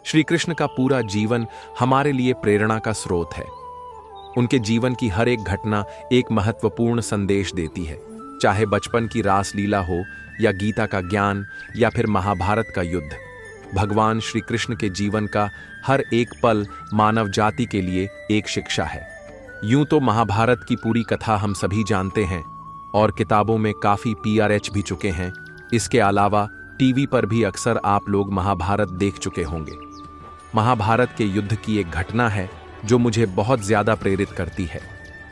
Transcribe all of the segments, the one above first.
श्री कृष्ण का पूरा जीवन हमारे लिए प्रेरणा का स्रोत है। उनके जीवन की हर एक घटना एक महत्वपूर्ण संदेश देती है, चाहे बचपन की रास लीला हो या गीता का ज्ञान या फिर महाभारत का युद्ध। भगवान श्री कृष्ण के जीवन का हर एक पल मानव जाति के लिए एक शिक्षा है। यूं तो महाभारत की पूरी कथा हम सभी जानते हैं और किताबों में काफी PRH भी चुके हैं। इसके अलावा टीवी पर भी अक्सर आप लोग महाभारत देख चुके होंगे। महाभारत के युद्ध की एक घटना है जो मुझे बहुत ज्यादा प्रेरित करती है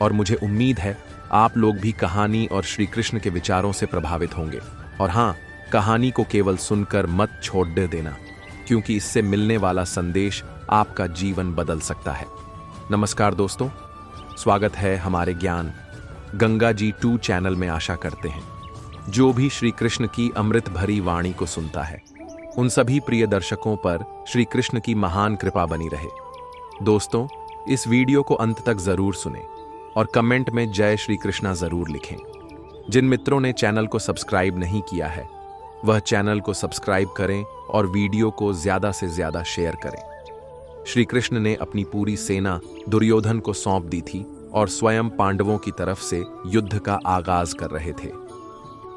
और मुझे उम्मीद है आप लोग भी कहानी और श्री कृष्ण के विचारों से प्रभावित होंगे। और हाँ, कहानी को केवल सुनकर मत छोड़ देना, क्योंकि इससे मिलने वाला संदेश आपका जीवन बदल सकता है। नमस्कार दोस्तों, स्वागत है हमारे ज्ञान गंगा जी 2 चैनल में। आशा करते हैं जो भी श्री कृष्ण की अमृत भरी वाणी को सुनता है उन सभी प्रिय दर्शकों पर श्री कृष्ण की महान कृपा बनी रहे। दोस्तों, इस वीडियो को अंत तक जरूर सुनें और कमेंट में जय श्री कृष्णा जरूर लिखें। जिन मित्रों ने चैनल को सब्सक्राइब नहीं किया है वह चैनल को सब्सक्राइब करें और वीडियो को ज्यादा से ज्यादा शेयर करें। श्री कृष्ण ने अपनी पूरी सेना दुर्योधन को सौंप दी थी और स्वयं पांडवों की तरफ से युद्ध का आगाज कर रहे थे।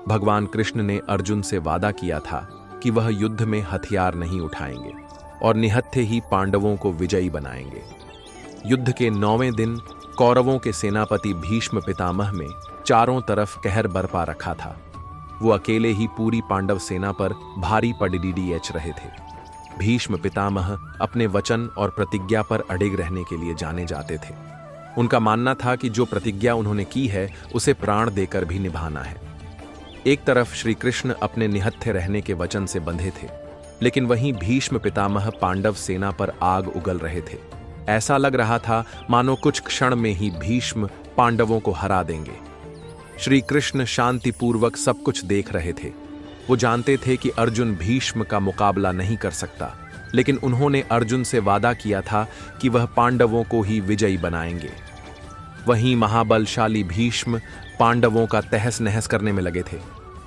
भगवान कृष्ण ने अर्जुन से वादा किया था कि वह युद्ध में हथियार नहीं उठाएंगे और निहत्थे ही पांडवों को विजयी बनाएंगे। युद्ध के 9वें दिन कौरवों के सेनापति भीष्म पितामह में चारों तरफ कहर बरपा रखा था। वो अकेले ही पूरी पांडव सेना पर भारी पड़ीडीएच रहे थे। भीष्म पितामह अपने वचन और प्रतिज्ञा पर अडिग रहने के लिए जाने जाते थे। उनका मानना था कि जो प्रतिज्ञा उन्होंने की है उसे प्राण देकर भी निभाना है। एक तरफ श्री कृष्ण अपने निहत्थे रहने के वचन से बंधे थे, लेकिन वहीं भीष्म पितामह पांडव सेना पर आग उगल रहे थे। ऐसा लग रहा था मानो कुछ क्षण में ही भीष्म पांडवों को हरा देंगे। श्री कृष्ण शांतिपूर्वक सब कुछ देख रहे थे। वो जानते थे कि अर्जुन भीष्म का मुकाबला नहीं कर सकता, लेकिन उन्होंने अर्जुन से वादा किया था कि वह पांडवों को ही विजयी बनाएंगे। वहीं महाबलशाली भीष्म पांडवों का तहस नहस करने में लगे थे।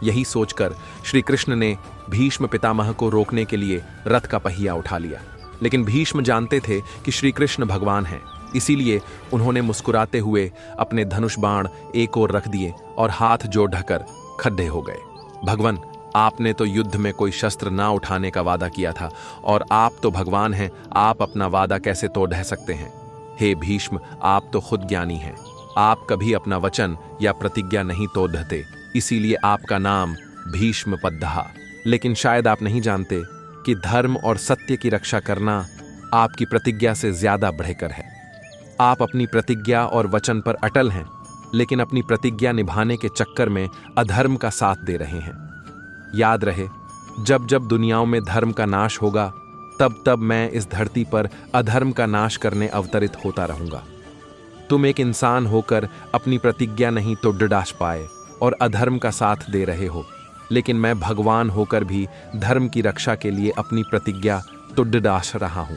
यही सोचकर श्री कृष्ण ने भीष्म पितामह को रोकने के लिए रथ का पहिया उठा लिया, लेकिन भीष्म जानते थे कि श्री कृष्ण भगवान हैं, इसीलिए उन्होंने मुस्कुराते हुए अपने धनुष बाण एक ओर रख दिए और हाथ जोड़ ढकर खड्डे हो गए। भगवान, आपने तो युद्ध में कोई शस्त्र ना उठाने का वादा किया था और आप तो भगवान हैं, आप अपना वादा कैसे तोड़ ढह सकते हैं? हे भीष्म, आप तो खुद ज्ञानी हैं, आप कभी अपना वचन या प्रतिज्ञा नहीं तोड़ते, इसीलिए आपका नाम भीष्म पद्धा। लेकिन शायद आप नहीं जानते कि धर्म और सत्य की रक्षा करना आपकी प्रतिज्ञा से ज्यादा बढ़कर है। आप अपनी प्रतिज्ञा और वचन पर अटल हैं, लेकिन अपनी प्रतिज्ञा निभाने के चक्कर में अधर्म का साथ दे रहे हैं। याद रहे, जब जब दुनियाओं में धर्म का नाश होगा तब तब मैं इस धरती पर अधर्म का नाश करने अवतरित होता रहूंगा। तुम एक इंसान होकर अपनी प्रतिज्ञा नहीं तो डडाश पाए और अधर्म का साथ दे रहे हो, लेकिन मैं भगवान होकर भी धर्म की रक्षा के लिए अपनी प्रतिज्ञा तो डडाश रहा हूं।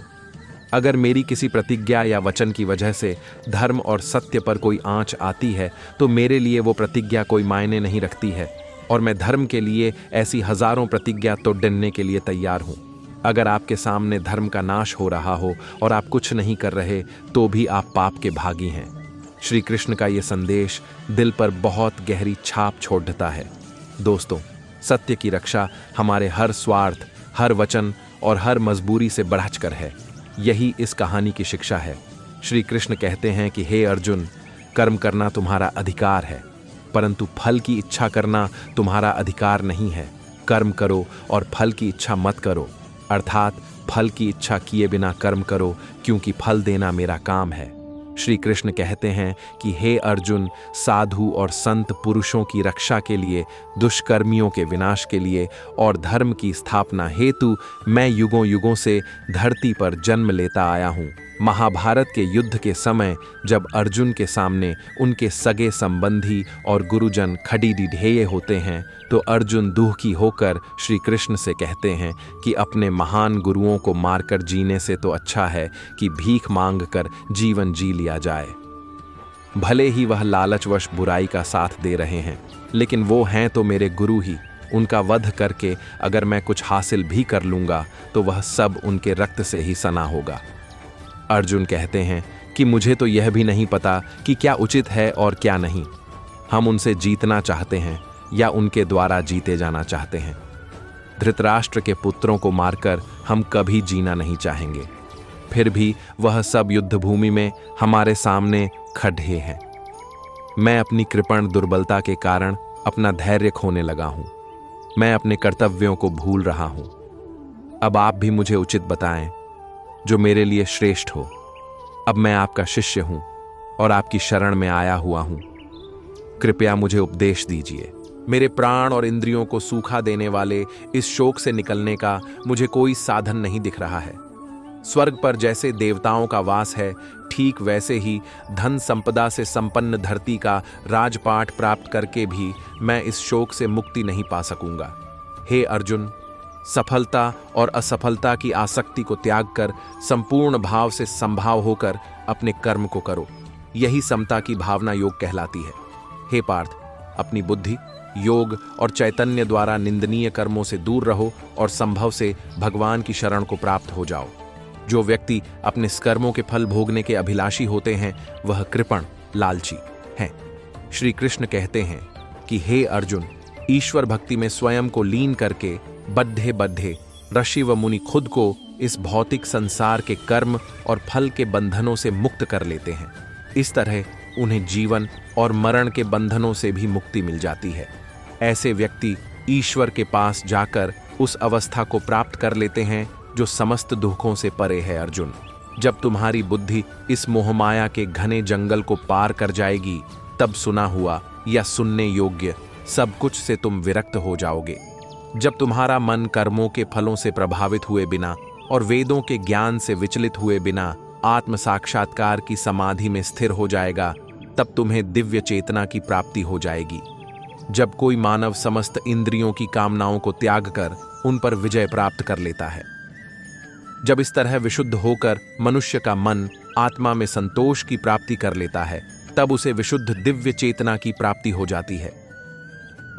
अगर मेरी किसी प्रतिज्ञा या वचन की वजह से धर्म और सत्य पर कोई आंच आती है तो मेरे लिए वो प्रतिज्ञा कोई मायने नहीं रखती है और मैं धर्म के लिए ऐसी हजारों प्रतिज्ञा तो डरने के लिए तैयार हूं। अगर आपके सामने धर्म का नाश हो रहा हो और आप कुछ नहीं कर रहे तो भी आप पाप के भागी हैं। श्री कृष्ण का ये संदेश दिल पर बहुत गहरी छाप छोड़ता है। दोस्तों, सत्य की रक्षा हमारे हर स्वार्थ, हर वचन और हर मजबूरी से बढ़कर है। यही इस कहानी की शिक्षा है। श्री कृष्ण कहते हैं कि हे अर्जुन, कर्म करना तुम्हारा अधिकार है, परंतु फल की इच्छा करना तुम्हारा अधिकार नहीं है। कर्म करो और फल की इच्छा मत करो, अर्थात फल की इच्छा किए बिना कर्म करो, क्योंकि फल देना मेरा काम है। श्री कृष्ण कहते हैं कि हे अर्जुन, साधु और संत पुरुषों की रक्षा के लिए, दुष्कर्मियों के विनाश के लिए और धर्म की स्थापना हेतु मैं युगों युगों से धरती पर जन्म लेता आया हूँ। महाभारत के युद्ध के समय जब अर्जुन के सामने उनके सगे संबंधी और गुरुजन खड़ीडिढेय होते हैं तो अर्जुन दुखी होकर श्री कृष्ण से कहते हैं कि अपने महान गुरुओं को मारकर जीने से तो अच्छा है कि भीख मांगकर जीवन जी लिया जाए। भले ही वह लालचवश बुराई का साथ दे रहे हैं, लेकिन वो हैं तो मेरे गुरु ही, उनका वध करके अगर मैं कुछ हासिल भी कर लूंगा तो वह सब उनके रक्त से ही सना होगा। अर्जुन कहते हैं कि मुझे तो यह भी नहीं पता कि क्या उचित है और क्या नहीं। हम उनसे जीतना चाहते हैं या उनके द्वारा जीते जाना चाहते हैं। धृतराष्ट्र के पुत्रों को मारकर हम कभी जीना नहीं चाहेंगे, फिर भी वह सब युद्धभूमि में हमारे सामने खड़े हैं। मैं अपनी कृपण दुर्बलता के कारण अपना धैर्य खोने लगा हूं। मैं अपने कर्तव्यों को भूल रहा हूं। अब आप भी मुझे उचित बताएं जो मेरे लिए श्रेष्ठ हो। अब मैं आपका शिष्य हूं और आपकी शरण में आया हुआ हूं। कृपया मुझे उपदेश दीजिए। मेरे प्राण और इंद्रियों को सूखा देने वाले इस शोक से निकलने का मुझे कोई साधन नहीं दिख रहा है। स्वर्ग पर जैसे देवताओं का वास है, ठीक वैसे ही धन संपदा से संपन्न धरती का राजपाट प्राप्त करके भी मैं इस शोक से मुक्ति नहीं पा सकूंगा। हे अर्जुन, सफलता और असफलता की आसक्ति को त्याग कर संपूर्ण भाव से संभाव होकर अपने कर्म को करो। यही समता की भावना योग कहलाती है। हे पार्थ, अपनी बुद्धि, योग और चैतन्य द्वारा निंदनीय कर्मों से दूर रहो और संभव से भगवान की शरण को प्राप्त हो जाओ। जो व्यक्ति अपने कर्मों के फल भोगने के अभिलाषी होते हैं वह कृपण, लालची हैं। श्री कृष्ण कहते हैं कि हे अर्जुन, ईश्वर भक्ति में स्वयं को लीन करके बद्धे बद्धे ऋषि व मुनि खुद को इस भौतिक संसार के कर्म और फल के बंधनों से मुक्त कर लेते हैं। इस तरह उन्हें जीवन और मरण के बंधनों से भी मुक्ति मिल जाती है। ऐसे व्यक्ति ईश्वर के पास जाकर उस अवस्था को प्राप्त कर लेते हैं जो समस्त दुखों से परे है। अर्जुन, जब तुम्हारी बुद्धि इस मोहमाया के घने जंगल को पार कर जाएगी, तब सुना हुआ या सुनने योग्य सब कुछ से तुम विरक्त हो जाओगे। जब तुम्हारा मन कर्मों के फलों से प्रभावित हुए बिना और वेदों के ज्ञान से विचलित हुए बिना आत्म साक्षात्कार की समाधि में स्थिर हो जाएगा, तब तुम्हें दिव्य चेतना की प्राप्ति हो जाएगी। जब कोई मानव समस्त इंद्रियों की कामनाओं को त्याग कर उन पर विजय प्राप्त कर लेता है, जब इस तरह विशुद्ध होकर मनुष्य का मन आत्मा में संतोष की प्राप्ति कर लेता है, तब उसे विशुद्ध दिव्य चेतना की प्राप्ति हो जाती है।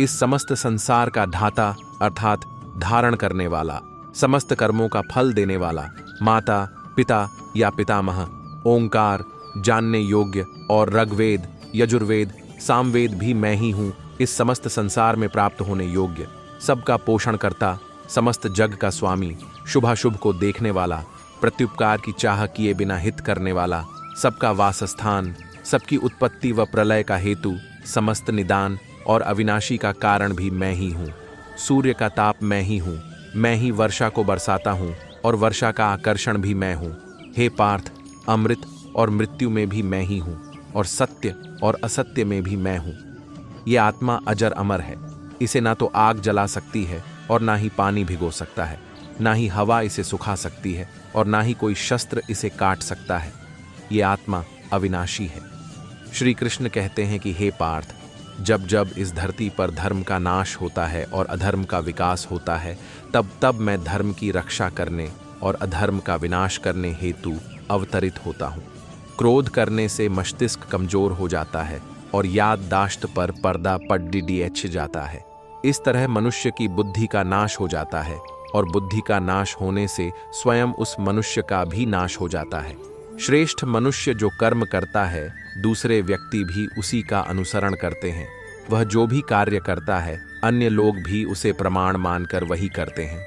इस समस्त संसार का धाता अर्थात धारण करने वाला, समस्त कर्मों का फल देने वाला, माता, पिता या पितामह, ओंकार, जानने योग्य और ऋग्वेद, यजुर्वेद, सामवेद भी मैं ही हूँ। इस समस्त संसार में प्राप्त होने योग्य, सबका पोषण करता, समस्त जग का स्वामी, शुभाशुभ को देखने वाला, प्रत्युपकार की चाह किए बिना हित करने वाला, सबका वासस्थान, सबकी उत्पत्ति व प्रलय का हेतु, समस्त निदान और अविनाशी का कारण भी मैं ही हूँ। सूर्य का ताप मैं ही हूँ। मैं ही वर्षा को बरसाता हूँ और वर्षा का आकर्षण भी मैं हूँ। हे पार्थ, अमृत और मृत्यु में भी मैं ही हूँ और सत्य और असत्य में भी मैं हूँ। ये आत्मा अजर अमर है। इसे ना तो आग जला सकती है और ना ही पानी भिगो सकता है, ना ही हवा इसे सुखा सकती है और ना ही कोई शस्त्र इसे काट सकता है। ये आत्मा अविनाशी है। श्री कृष्ण कहते हैं कि हे पार्थ, जब जब इस धरती पर धर्म का नाश होता है और अधर्म का विकास होता है, तब तब मैं धर्म की रक्षा करने और अधर्म का विनाश करने हेतु अवतरित होता हूँ। क्रोध करने से मस्तिष्क कमजोर हो जाता है और याददाश्त पर पर्दा पड़ जाता है। इस तरह मनुष्य की बुद्धि का नाश हो जाता है और बुद्धि का नाश होने से स्वयं उस मनुष्य का भी नाश हो जाता है। श्रेष्ठ मनुष्य जो कर्म करता है, दूसरे व्यक्ति भी उसी का अनुसरण करते हैं। वह जो भी कार्य करता है, अन्य लोग भी उसे प्रमाण मानकर वही करते हैं।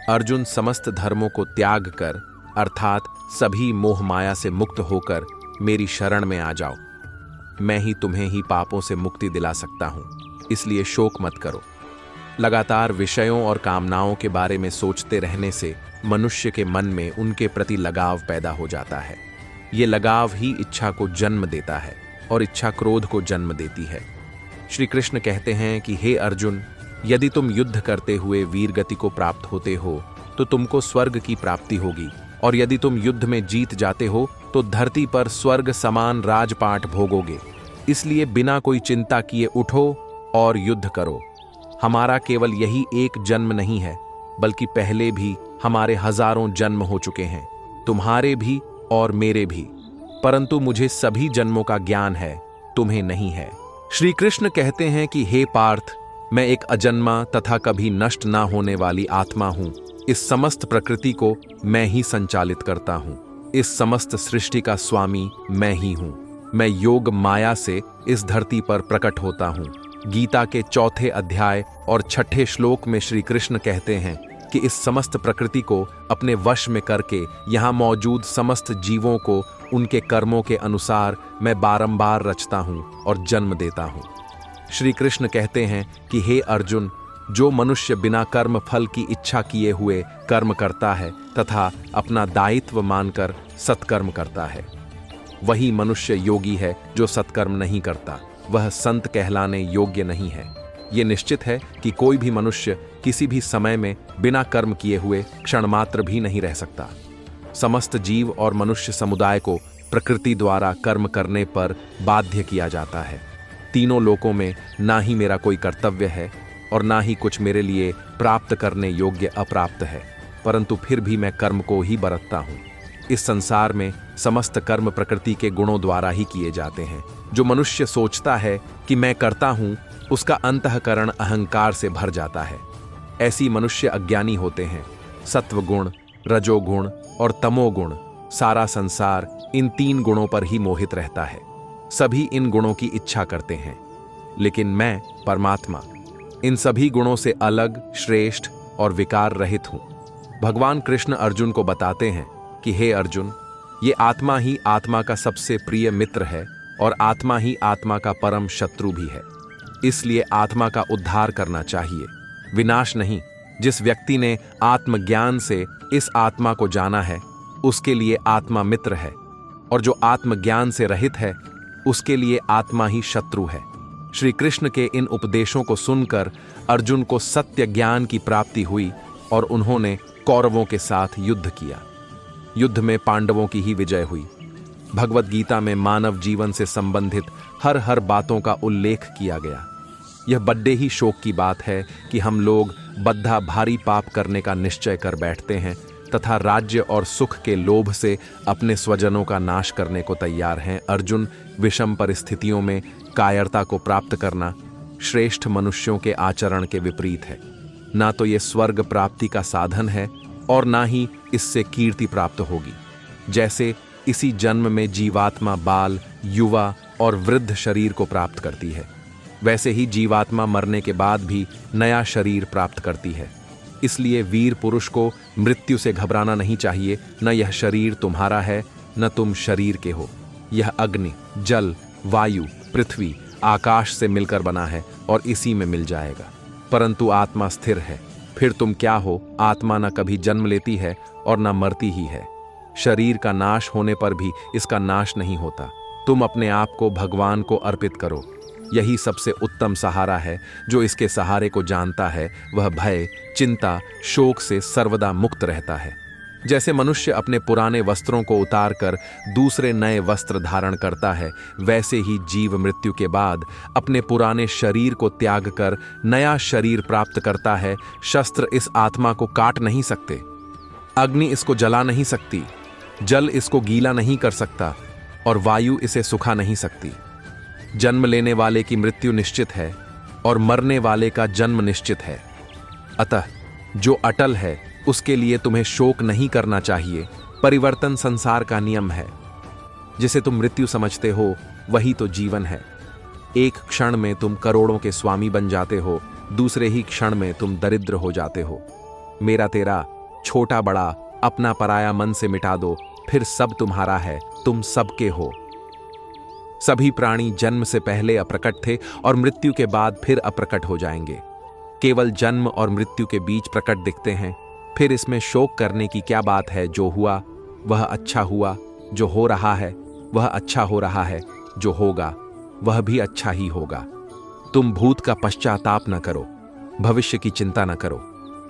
अर्जुन, समस्त धर्मों को त्याग कर अर्थात सभी मोह माया से मुक्त होकर मेरी शरण में आ जाओ। मैं ही तुम्हें ही पापों से मुक्ति दिला सकता हूँ, इसलिए शोक मत करो। लगातार विषयों और कामनाओं के बारे में सोचते रहने से मनुष्य के मन में उनके प्रति लगाव पैदा हो जाता है। ये लगाव ही इच्छा को जन्म देता है और इच्छा क्रोध को जन्म देती है। श्री कृष्ण कहते हैं कि हे अर्जुन, यदि तुम युद्ध करते हुए वीर गति को प्राप्त होते हो तो तुमको स्वर्ग की प्राप्ति होगी, और यदि तुम युद्ध में जीत जाते हो तो धरती पर स्वर्ग समान राजपाट भोगोगे। इसलिए बिना कोई चिंता किए उठो और युद्ध करो। हमारा केवल यही एक जन्म नहीं है, बल्कि पहले भी हमारे हजारों जन्म हो चुके हैं, तुम्हारे भी और मेरे भी, परंतु मुझे सभी जन्मों का ज्ञान है, तुम्हें नहीं है। श्री कृष्ण कहते हैं कि हे पार्थ, मैं एक अजन्मा तथा कभी नष्ट ना होने वाली आत्मा हूँ। इस समस्त प्रकृति को मैं ही संचालित करता हूँ। इस समस्त सृष्टि का स्वामी मैं ही हूँ। मैं योग माया से इस धरती पर प्रकट होता हूँ। गीता के 4 अध्याय और 6 श्लोक में श्री कृष्ण कहते हैं कि इस समस्त प्रकृति को अपने वश में करके यहाँ मौजूद समस्त जीवों को उनके कर्मों के अनुसार मैं बारंबार रचता हूँ और जन्म देता हूँ। श्री कृष्ण कहते हैं कि हे अर्जुन, जो मनुष्य बिना कर्म फल की इच्छा किए हुए कर्म करता है तथा अपना दायित्व मानकर सत्कर्म करता है, वही मनुष्य योगी है। जो सत्कर्म नहीं करता वह संत कहलाने योग्य नहीं है। ये निश्चित है कि कोई भी मनुष्य किसी भी समय में बिना कर्म किए हुए क्षण मात्र भी नहीं रह सकता। समस्त जीव और मनुष्य समुदाय को प्रकृति द्वारा कर्म करने पर बाध्य किया जाता है। तीनों लोकों में ना ही मेरा कोई कर्तव्य है और ना ही कुछ मेरे लिए प्राप्त करने योग्य अप्राप्त है, परंतु फिर भी मैं कर्म को ही बरतता हूँ। इस संसार में समस्त कर्म प्रकृति के गुणों द्वारा ही किए जाते हैं। जो मनुष्य सोचता है कि मैं करता हूँ, उसका अंतःकरण अहंकार से भर जाता है। ऐसी मनुष्य अज्ञानी होते हैं। सत्वगुण, रजोगुण और तमोगुण, सारा संसार इन 3 गुणों पर ही मोहित रहता है। सभी इन गुणों की इच्छा करते हैं, लेकिन मैं परमात्मा इन सभी गुणों से अलग, श्रेष्ठ और विकार रहित हूं। भगवान कृष्ण अर्जुन को बताते हैं कि हे अर्जुन, ये आत्मा ही आत्मा का सबसे प्रिय मित्र है और आत्मा ही आत्मा का परम शत्रु भी है। इसलिए आत्मा का उद्धार करना चाहिए, विनाश नहीं। जिस व्यक्ति ने आत्मज्ञान से इस आत्मा को जाना है, उसके लिए आत्मा मित्र है, और जो आत्मज्ञान से रहित है, उसके लिए आत्मा ही शत्रु है। श्री कृष्ण के इन उपदेशों को सुनकर अर्जुन को सत्य ज्ञान की प्राप्ति हुई और उन्होंने कौरवों के साथ युद्ध किया। युद्ध में पांडवों की ही विजय हुई। भगवत गीता में मानव जीवन से संबंधित हर बातों का उल्लेख किया गया। यह बड्डे ही शोक की बात है कि हम लोग बद्धा भारी पाप करने का निश्चय कर बैठते हैं तथा राज्य और सुख के लोभ से अपने स्वजनों का नाश करने को तैयार हैं। अर्जुन, विषम परिस्थितियों में कायरता को प्राप्त करना श्रेष्ठ मनुष्यों के आचरण के विपरीत है। ना तो ये स्वर्ग प्राप्ति का साधन है और ना ही इससे कीर्ति प्राप्त होगी। जैसे इसी जन्म में जीवात्मा बाल, युवा और वृद्ध शरीर को प्राप्त करती है, वैसे ही जीवात्मा मरने के बाद भी नया शरीर प्राप्त करती है। इसलिए वीर पुरुष को मृत्यु से घबराना नहीं चाहिए। न यह शरीर तुम्हारा है, न तुम शरीर के हो। यह अग्नि, जल, वायु, पृथ्वी, आकाश से मिलकर बना है और इसी में मिल जाएगा। परंतु आत्मा स्थिर है। फिर तुम क्या हो? आत्मा न कभी जन्म लेती है और न मरती ही है। शरीर का नाश होने पर भी इसका नाश नहीं होता। तुम अपने आप को भगवान को अर्पित करो। यही सबसे उत्तम सहारा है। जो इसके सहारे को जानता है वह भय, चिंता, शोक से सर्वदा मुक्त रहता है। जैसे मनुष्य अपने पुराने वस्त्रों को उतारकर दूसरे नए वस्त्र धारण करता है, वैसे ही जीव मृत्यु के बाद अपने पुराने शरीर को त्याग कर नया शरीर प्राप्त करता है। शस्त्र इस आत्मा को काट नहीं सकते, अग्नि इसको जला नहीं सकती, जल इसको गीला नहीं कर सकता और वायु इसे सुखा नहीं सकती। जन्म लेने वाले की मृत्यु निश्चित है और मरने वाले का जन्म निश्चित है। अतः जो अटल है उसके लिए तुम्हें शोक नहीं करना चाहिए। परिवर्तन संसार का नियम है। जिसे तुम मृत्यु समझते हो वही तो जीवन है। एक क्षण में तुम करोड़ों के स्वामी बन जाते हो, दूसरे ही क्षण में तुम दरिद्र हो जाते हो। मेरा तेरा, छोटा बड़ा, अपना पराया मन से मिटा दो, फिर सब तुम्हारा है, तुम सबके हो। सभी प्राणी जन्म से पहले अप्रकट थे और मृत्यु के बाद फिर अप्रकट हो जाएंगे। केवल जन्म और मृत्यु के बीच प्रकट दिखते हैं। फिर इसमें शोक करने की क्या बात है? जो हुआ वह अच्छा हुआ, जो हो रहा है वह अच्छा हो रहा है, जो होगा वह भी अच्छा ही होगा। तुम भूत का पश्चाताप न करो, भविष्य की चिंता न करो।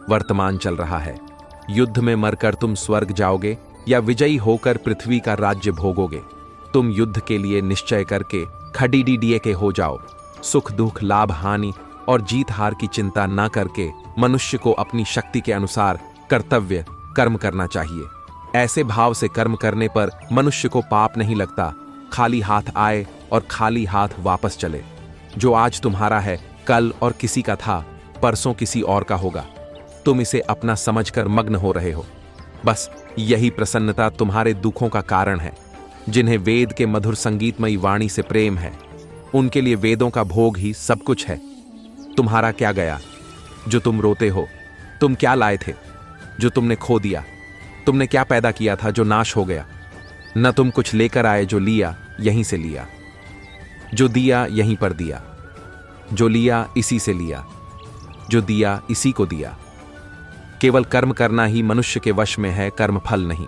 वर्तमान चल रहा है। युद्ध में मरकर तुम स्वर्ग जाओगे या विजयी होकर पृथ्वी का राज्य भोगोगे। तुम युद्ध के लिए निश्चय करके खड़ीडीडीए के हो जाओ। सुख दुख, लाभ हानि और जीत हार की चिंता न करके मनुष्य को अपनी शक्ति के अनुसार कर्तव्य कर्म करना चाहिए। ऐसे भाव से कर्म करने पर मनुष्य को पाप नहीं लगता। खाली हाथ आए और खाली हाथ वापस चले। जो आज तुम्हारा है कल और किसी का था, परसों किसी और का होगा। तुम इसे अपना समझकर मग्न हो रहे हो। बस यही प्रसन्नता तुम्हारे दुखों का कारण है। जिन्हें वेद के मधुर संगीतमयी वाणी से प्रेम है, उनके लिए वेदों का भोग ही सब कुछ है। तुम्हारा क्या गया जो तुम रोते हो? तुम क्या लाए थे जो तुमने खो दिया? तुमने क्या पैदा किया था जो नाश हो गया? न तुम कुछ लेकर आए, जो लिया यहीं से लिया, जो दिया यहीं पर दिया, जो लिया इसी से लिया, जो दिया इसी को दिया। केवल कर्म करना ही मनुष्य के वश में है, कर्मफल नहीं।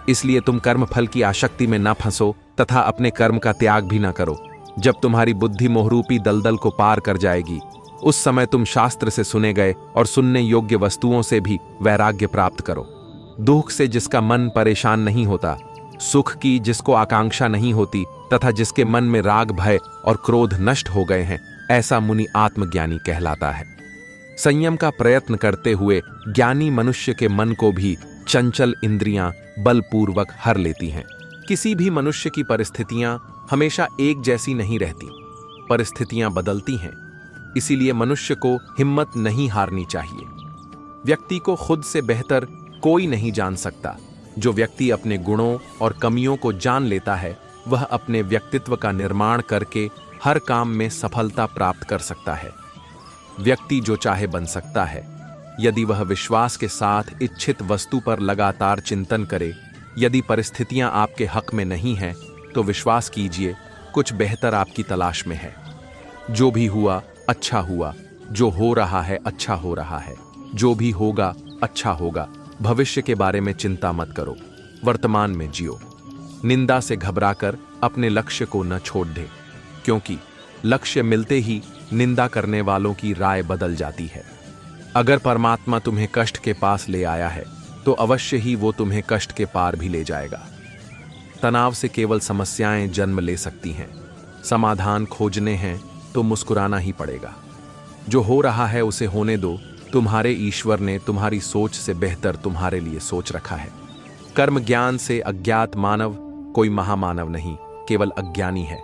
इसलिए तुम कर्मफल की आसक्ति में न फंसो तथा अपने कर्म का त्याग भी न करो। जब तुम्हारी बुद्धि मोहरूपी दलदल को पार कर जाएगी, उस समय तुम शास्त्र से सुने गए और सुनने योग्य वस्तुओं से भी वैराग्य प्राप्त करो। दुख से जिसका मन परेशान नहीं होता, सुख की जिसको आकांक्षा नहीं होती तथा जिसके मन में राग, भय और क्रोध नष्ट हो गए हैं, ऐसा मुनि आत्मज्ञानी कहलाता है। संयम का प्रयत्न करते हुए ज्ञानी मनुष्य के मन को भी चंचल इंद्रियां बलपूर्वक हर लेती हैं। किसी भी मनुष्य की परिस्थितियां हमेशा एक जैसी नहीं रहती, परिस्थितियां बदलती हैं। इसीलिए मनुष्य को हिम्मत नहीं हारनी चाहिए। व्यक्ति को खुद से बेहतर कोई नहीं जान सकता। जो व्यक्ति अपने गुणों और कमियों को जान लेता है, वह अपने व्यक्तित्व का निर्माण करके हर काम में सफलता प्राप्त कर सकता है। व्यक्ति जो चाहे बन सकता है, यदि वह विश्वास के साथ इच्छित वस्तु पर लगातार चिंतन करे। यदि परिस्थितियां आपके हक में नहीं हैं, तो विश्वास कीजिए कुछ बेहतर आपकी तलाश में है। जो भी हुआ अच्छा हुआ, जो हो रहा है अच्छा हो रहा है, जो भी होगा अच्छा होगा। भविष्य के बारे में चिंता मत करो, वर्तमान में जियो। निंदा से घबराकर अपने लक्ष्य को न छोड़ दे, क्योंकि लक्ष्य मिलते ही निंदा करने वालों की राय बदल जाती है। अगर परमात्मा तुम्हें कष्ट के पास ले आया है, तो अवश्य ही वो तुम्हें कष्ट के पार भी ले जाएगा। तनाव से केवल समस्याएं जन्म ले सकती हैं। समाधान खोजने हैं तो मुस्कुराना ही पड़ेगा। जो हो रहा है उसे होने दो। तुम्हारे ईश्वर ने तुम्हारी सोच से बेहतर तुम्हारे लिए सोच रखा है। कर्म ज्ञान से अज्ञात मानव कोई महामानव नहीं, केवल अज्ञानी है।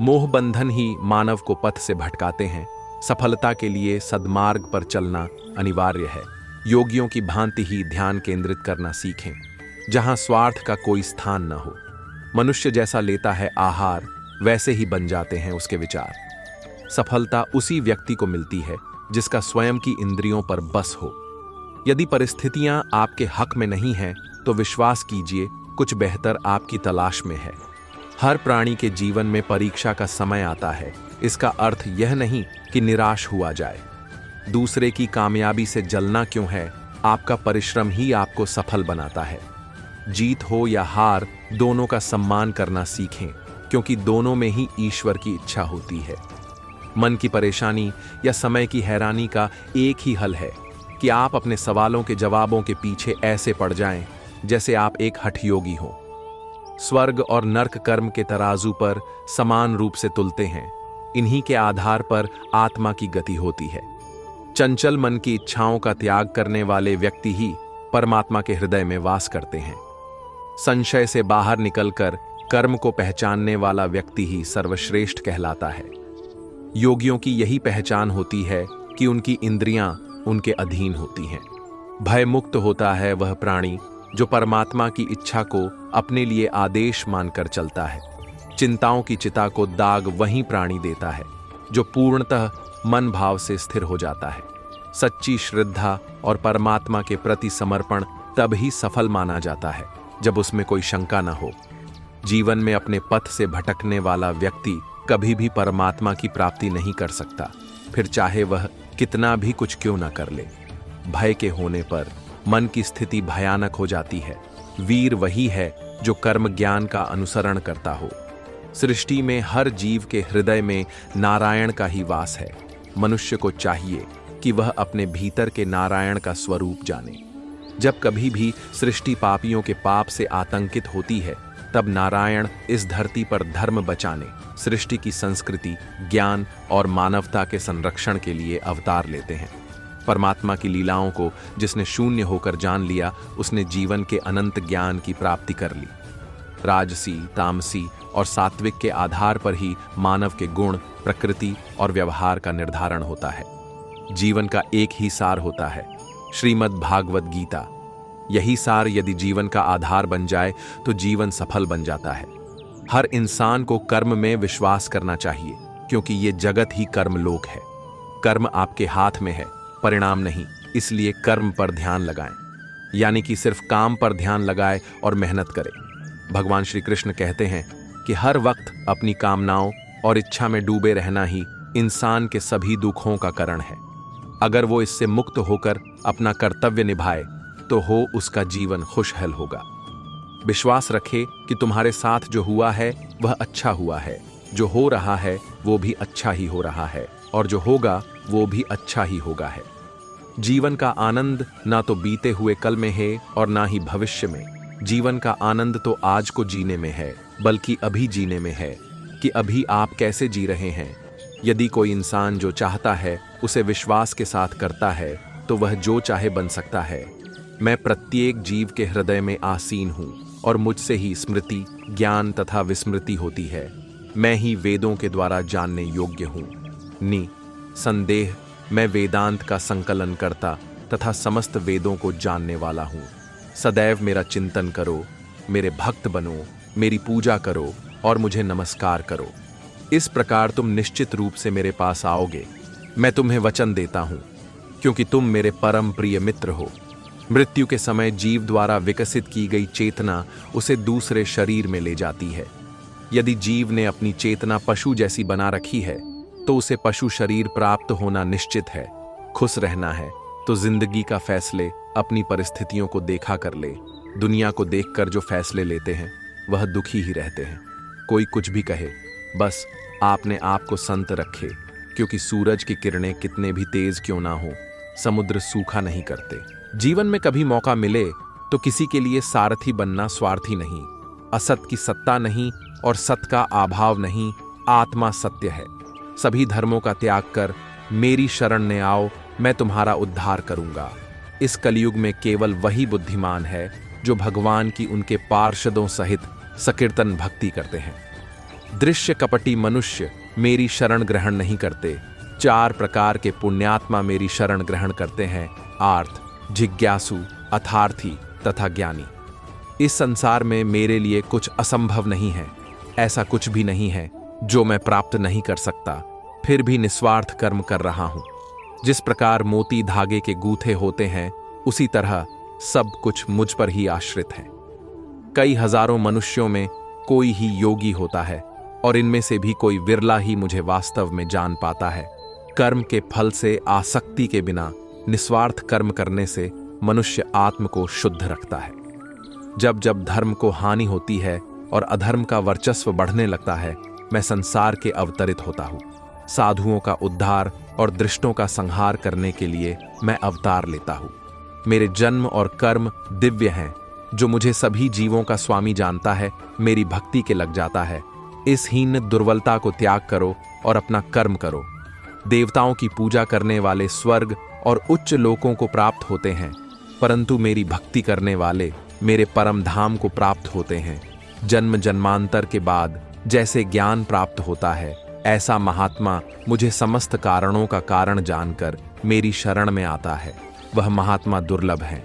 मोह बंधन ही मानव को पथ से भटकाते हैं। सफलता के लिए सद्मार्ग पर चलना अनिवार्य है। योगियों की भांति ही ध्यान केंद्रित करना सीखें, जहां स्वार्थ का कोई स्थान न हो। मनुष्य जैसा लेता है आहार, वैसे ही बन जाते हैं उसके विचार। सफलता उसी व्यक्ति को मिलती है जिसका स्वयं की इंद्रियों पर बस हो। यदि परिस्थितियां आपके हक में नहीं हैं, तो विश्वास कीजिए कुछ बेहतर आपकी तलाश में है। हर प्राणी के जीवन में परीक्षा का समय आता है। इसका अर्थ यह नहीं कि निराश हुआ जाए। दूसरे की कामयाबी से जलना क्यों है? आपका परिश्रम ही आपको सफल बनाता है। जीत हो या हार, दोनों का सम्मान करना सीखें, क्योंकि दोनों में ही ईश्वर की इच्छा होती है। मन की परेशानी या समय की हैरानी का एक ही हल है कि आप अपने सवालों के जवाबों के पीछे ऐसे पड़ जाएं जैसे आप एक हठयोगी हो। स्वर्ग और नर्क कर्म के तराजू पर समान रूप से तुलते हैं। इन्हीं के आधार पर आत्मा की गति होती है। चंचल मन की इच्छाओं का त्याग करने वाले व्यक्ति ही परमात्मा के हृदय में वास करते हैं। संशय से बाहर निकलकर कर्म को पहचानने वाला व्यक्ति ही सर्वश्रेष्ठ कहलाता है। योगियों की यही पहचान होती है कि उनकी इंद्रियां उनके अधीन होती हैं। भय मुक्त होता है वह प्राणी जो परमात्मा की इच्छा को अपने लिए आदेश मानकर चलता है। चिंताओं की चिता को दाग वही प्राणी देता है जो पूर्णतः मन भाव से स्थिर हो जाता है। सच्ची श्रद्धा और परमात्मा के प्रति समर्पण तब ही सफल माना जाता है जब उसमें कोई शंका न हो। जीवन में अपने पथ से भटकने वाला व्यक्ति कभी भी परमात्मा की प्राप्ति नहीं कर सकता, फिर चाहे वह कितना भी कुछ क्यों न कर ले। भय के होने पर मन की स्थिति भयानक हो जाती है। वीर वही है जो कर्म ज्ञान का अनुसरण करता हो। सृष्टि में हर जीव के हृदय में नारायण का ही वास है। मनुष्य को चाहिए कि वह अपने भीतर के नारायण का स्वरूप जाने। जब कभी भी सृष्टि पापियों के पाप से आतंकित होती है, तब नारायण इस धरती पर धर्म बचाने, सृष्टि की संस्कृति, ज्ञान और मानवता के संरक्षण के लिए अवतार लेते हैं। परमात्मा की लीलाओं को जिसने शून्य होकर जान लिया, उसने जीवन के अनंत ज्ञान की प्राप्ति कर ली। राजसी, तामसी और सात्विक के आधार पर ही मानव के गुण, प्रकृति और व्यवहार का निर्धारण होता है। जीवन का एक ही सार होता है, श्रीमद् भागवत गीता। यही सार यदि जीवन का आधार बन जाए तो जीवन सफल बन जाता है। हर इंसान को कर्म में विश्वास करना चाहिए, क्योंकि ये जगत ही कर्मलोक है। कर्म आपके हाथ में है, परिणाम नहीं। इसलिए कर्म पर ध्यान लगाएं, यानी कि सिर्फ काम पर ध्यान लगाएं और मेहनत करें। भगवान श्री कृष्ण कहते हैं कि हर वक्त अपनी कामनाओं और इच्छा में डूबे रहना ही इंसान के सभी दुखों का कारण है। अगर वो इससे मुक्त होकर अपना कर्तव्य निभाए तो हो उसका जीवन खुशहाल होगा। विश्वास रखे कि तुम्हारे साथ जो हुआ है वह अच्छा हुआ है, जो हो रहा है वो भी अच्छा ही हो रहा है, और जो होगा वो भी अच्छा ही होगा है। जीवन का आनंद ना तो बीते हुए कल में है और ना ही भविष्य में। जीवन का आनंद तो आज को जीने में है, बल्कि अभी जीने में है कि अभी आप कैसे जी रहे हैं। यदि कोई इंसान जो चाहता है उसे विश्वास के साथ करता है तो वह जो चाहे बन सकता है। मैं प्रत्येक जीव के हृदय में आसीन हूँ और मुझसे ही स्मृति, ज्ञान तथा विस्मृति होती है। मैं ही वेदों के द्वारा जानने योग्य हूँ। संदेह मैं वेदांत का संकलन करता तथा समस्त वेदों को जानने वाला हूँ। सदैव मेरा चिंतन करो, मेरे भक्त बनो, मेरी पूजा करो और मुझे नमस्कार करो। इस प्रकार तुम निश्चित रूप से मेरे पास आओगे। मैं तुम्हें वचन देता हूँ, क्योंकि तुम मेरे परम प्रिय मित्र हो। मृत्यु के समय जीव द्वारा विकसित की गई चेतना उसे दूसरे शरीर में ले जाती है। यदि जीव ने अपनी चेतना पशु जैसी बना रखी है तो उसे पशु शरीर प्राप्त होना निश्चित है। खुश रहना है तो जिंदगी का फैसले अपनी परिस्थितियों को देखा कर ले। दुनिया को देखकर जो फैसले लेते हैं वह दुखी ही रहते हैं। कोई कुछ भी कहे, बस आपने आप को संत रखे, क्योंकि सूरज की किरणें कितने भी तेज क्यों ना हो, समुद्र सूखा नहीं करते। जीवन में कभी मौका मिले तो किसी के लिए सारथी बनना स्वार्थी नहीं। असत की सत्ता नहीं और सत का अभाव नहीं, आत्मा सत्य है। सभी धर्मों का त्याग कर मेरी शरण में आओ, मैं तुम्हारा उद्धार करूंगा। इस कलयुग में केवल वही बुद्धिमान है जो भगवान की उनके पार्षदों सहित सकीर्तन भक्ति करते हैं। दृश्य कपटी मनुष्य मेरी शरण ग्रहण नहीं करते। 4 प्रकार के पुण्यात्मा मेरी शरण ग्रहण करते हैं, आर्थ, जिज्ञासु, अर्थार्थी तथा ज्ञानी। इस संसार में मेरे लिए कुछ असंभव नहीं है। ऐसा कुछ भी नहीं है जो मैं प्राप्त नहीं कर सकता, फिर भी निस्वार्थ कर्म कर रहा हूं। जिस प्रकार मोती धागे के गूथे होते हैं, उसी तरह सब कुछ मुझ पर ही आश्रित है। कई हजारों मनुष्यों में कोई ही योगी होता है, और इनमें से भी कोई विरला ही मुझे वास्तव में जान पाता है। कर्म के फल से आसक्ति के बिना निस्वार्थ कर्म करने से मनुष्य आत्म को शुद्ध रखता है। जब जब धर्म को हानि होती है और अधर्म का वर्चस्व बढ़ने लगता है, मैं संसार के अवतरित होता हूँ। साधुओं का उद्धार और दृष्टों का संहार करने के लिए मैं अवतार लेता हूँ। मेरे जन्म और कर्म दिव्य हैं। जो मुझे सभी जीवों का स्वामी जानता है, मेरी भक्ति के लग जाता है। इस हीन दुर्बलता को त्याग करो और अपना कर्म करो। देवताओं की पूजा करने वाले स्वर्ग और उच्च लोकों को प्राप्त होते हैं, परंतु मेरी भक्ति करने वाले मेरे परम धाम को प्राप्त होते हैं। जन्म जन्मांतर के बाद जैसे ज्ञान प्राप्त होता है, ऐसा महात्मा मुझे समस्त कारणों का कारण जानकर मेरी शरण में आता है। वह महात्मा दुर्लभ है।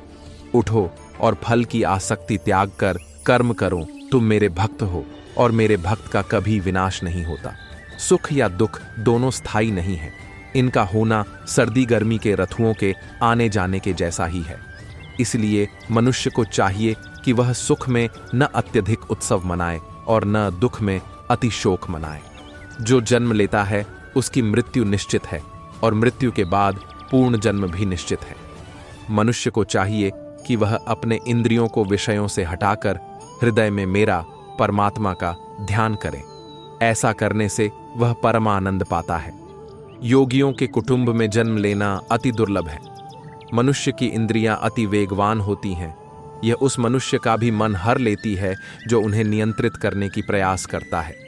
उठो और फल की आसक्ति त्याग कर कर्म करो। तुम मेरे भक्त हो और मेरे भक्त का कभी विनाश नहीं होता। सुख या दुख दोनों स्थायी नहीं है। इनका होना सर्दी गर्मी के ऋतुओं के आने जाने के जैसा ही है। इसलिए मनुष्य को चाहिए कि वह सुख में न अत्यधिक उत्सव मनाए और न दुख में अति शोक मनाए। जो जन्म लेता है उसकी मृत्यु निश्चित है, और मृत्यु के बाद पूर्ण जन्म भी निश्चित है। मनुष्य को चाहिए कि वह अपने इंद्रियों को विषयों से हटाकर हृदय में मेरा परमात्मा का ध्यान करे। ऐसा करने से वह परमानंद पाता है। योगियों के कुटुंब में जन्म लेना अति दुर्लभ है। मनुष्य की इंद्रियां अति वेगवान होती हैं। यह उस मनुष्य का भी मन हर लेती है जो उन्हें नियंत्रित करने की प्रयास करता है।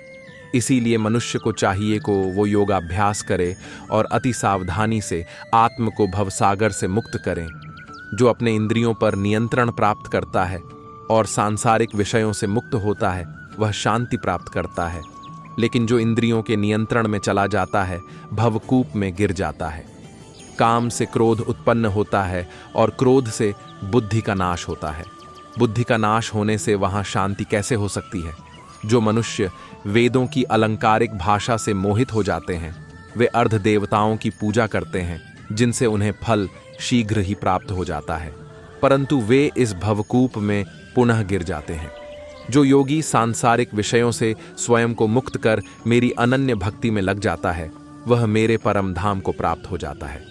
इसीलिए मनुष्य को चाहिए को वो योगाभ्यास करे और अति सावधानी से आत्म को भवसागर से मुक्त करें। जो अपने इंद्रियों पर नियंत्रण प्राप्त करता है और सांसारिक विषयों से मुक्त होता है, वह शांति प्राप्त करता है। लेकिन जो इंद्रियों के नियंत्रण में चला जाता है भवकूप में गिर जाता है। काम से क्रोध उत्पन्न होता है और क्रोध से बुद्धि का नाश होता है। बुद्धि का नाश होने से वहां शांति कैसे हो सकती है? जो मनुष्य वेदों की अलंकारिक भाषा से मोहित हो जाते हैं वे अर्ध देवताओं की पूजा करते हैं, जिनसे उन्हें फल शीघ्र ही प्राप्त हो जाता है, परंतु वे इस भवकूप में पुनः गिर जाते हैं। जो योगी सांसारिक विषयों से स्वयं को मुक्त कर मेरी अनन्य भक्ति में लग जाता है वह मेरे परम धाम को प्राप्त हो जाता है।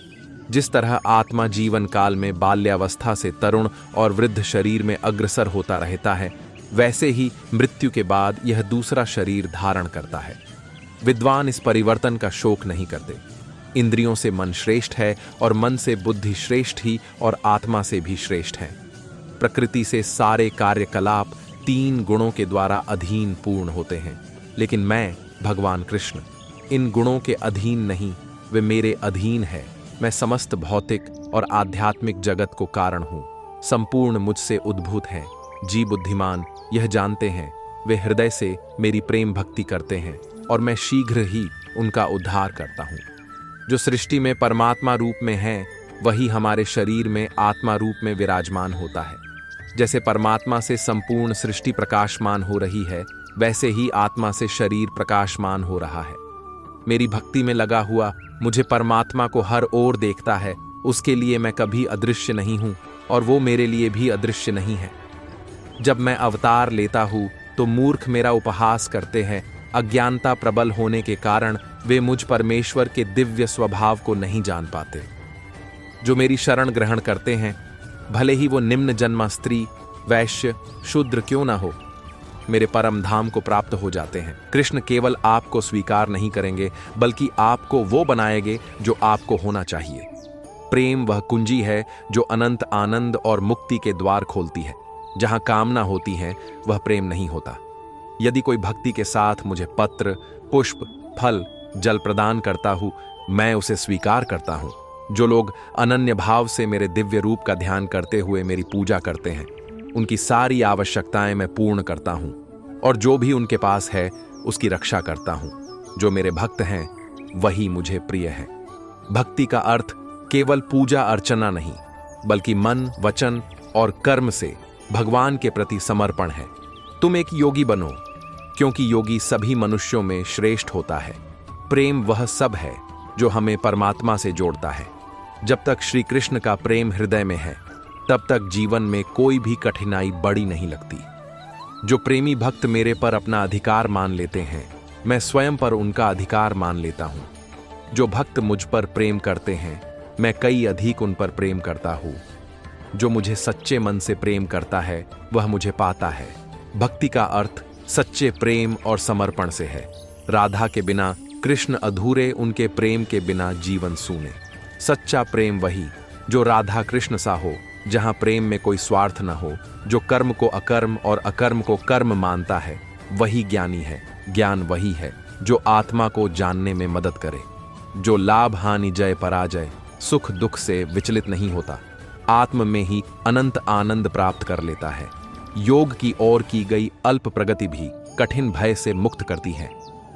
जिस तरह आत्मा जीवन काल में बाल्यावस्था से तरुण और वृद्ध शरीर में अग्रसर होता रहता है, वैसे ही मृत्यु के बाद यह दूसरा शरीर धारण करता है। विद्वान इस परिवर्तन का शोक नहीं करते। इंद्रियों से मन श्रेष्ठ है और मन से बुद्धि श्रेष्ठ ही और आत्मा से भी श्रेष्ठ है। प्रकृति से सारे कार्यकलाप 3 गुणों के द्वारा अधीन पूर्ण होते हैं, लेकिन मैं भगवान कृष्ण इन गुणों के अधीन नहीं, वे मेरे अधीन है। मैं समस्त भौतिक और आध्यात्मिक जगत को कारण हूँ, संपूर्ण मुझसे उद्भूत हैं। जी बुद्धिमान यह जानते हैं, वे हृदय से मेरी प्रेम भक्ति करते हैं और मैं शीघ्र ही उनका उद्धार करता हूँ। जो सृष्टि में परमात्मा रूप में है वही हमारे शरीर में आत्मा रूप में विराजमान होता है। जैसे परमात्मा से संपूर्ण सृष्टि प्रकाशमान हो रही है, वैसे ही आत्मा से शरीर प्रकाशमान हो रहा है। मेरी भक्ति में लगा हुआ मुझे परमात्मा को हर ओर देखता है, उसके लिए मैं कभी अदृश्य नहीं हूँ और वो मेरे लिए भी अदृश्य नहीं है। जब मैं अवतार लेता हूँ तो मूर्ख मेरा उपहास करते हैं। अज्ञानता प्रबल होने के कारण वे मुझ परमेश्वर के दिव्य स्वभाव को नहीं जान पाते। जो मेरी शरण ग्रहण करते हैं, भले ही वो निम्न जन्मा स्त्री, वैश्य, शूद्र क्यों ना हो, मेरे परम धाम को प्राप्त हो जाते हैं। कृष्ण केवल आपको स्वीकार नहीं करेंगे बल्कि आपको वो बनाएंगे जो आपको होना चाहिए। प्रेम वह कुंजी है जो अनंत आनंद और मुक्ति के द्वार खोलती है। जहां कामना होती है वह प्रेम नहीं होता। यदि कोई भक्ति के साथ मुझे पत्र, पुष्प, फल, जल प्रदान करता हूं, मैं उसे स्वीकार करता हूं। जो लोग अनन्य भाव से मेरे दिव्य रूप का ध्यान करते हुए मेरी पूजा करते हैं, उनकी सारी आवश्यकताएं मैं पूर्ण करता हूं और जो भी उनके पास है उसकी रक्षा करता हूं। जो मेरे भक्त हैं वही मुझे प्रिय है। भक्ति का अर्थ केवल पूजा अर्चना नहीं, बल्कि मन, वचन और कर्म से भगवान के प्रति समर्पण है। तुम एक योगी बनो, क्योंकि योगी सभी मनुष्यों में श्रेष्ठ होता है। प्रेम वह सब है जो हमें परमात्मा से जोड़ता है। जब तक श्री कृष्ण का प्रेम हृदय में है, तब तक जीवन में कोई भी कठिनाई बड़ी नहीं लगती। जो प्रेमी भक्त मेरे पर अपना अधिकार मान लेते हैं, मैं स्वयं पर उनका अधिकार मान लेता हूँ। जो भक्त मुझ पर प्रेम करते हैं, मैं कई अधिक उन पर प्रेम करता हूँ। जो मुझे सच्चे मन से प्रेम करता है वह मुझे पाता है। भक्ति का अर्थ सच्चे प्रेम और समर्पण से है। राधा के बिना कृष्ण अधूरे, उनके प्रेम के बिना जीवन सूने। सच्चा प्रेम वही जो राधा कृष्ण सा हो, जहां प्रेम में कोई स्वार्थ न हो। जो कर्म को अकर्म और अकर्म को कर्म मानता है वही ज्ञानी है। ज्ञान वही है जो आत्मा को जानने में मदद करे। जो लाभ हानि जय पराजय सुख दुख से विचलित नहीं होता, आत्म में ही अनंत आनंद प्राप्त कर लेता है। योग की ओर की गई अल्प प्रगति भी कठिन भय से मुक्त करती है।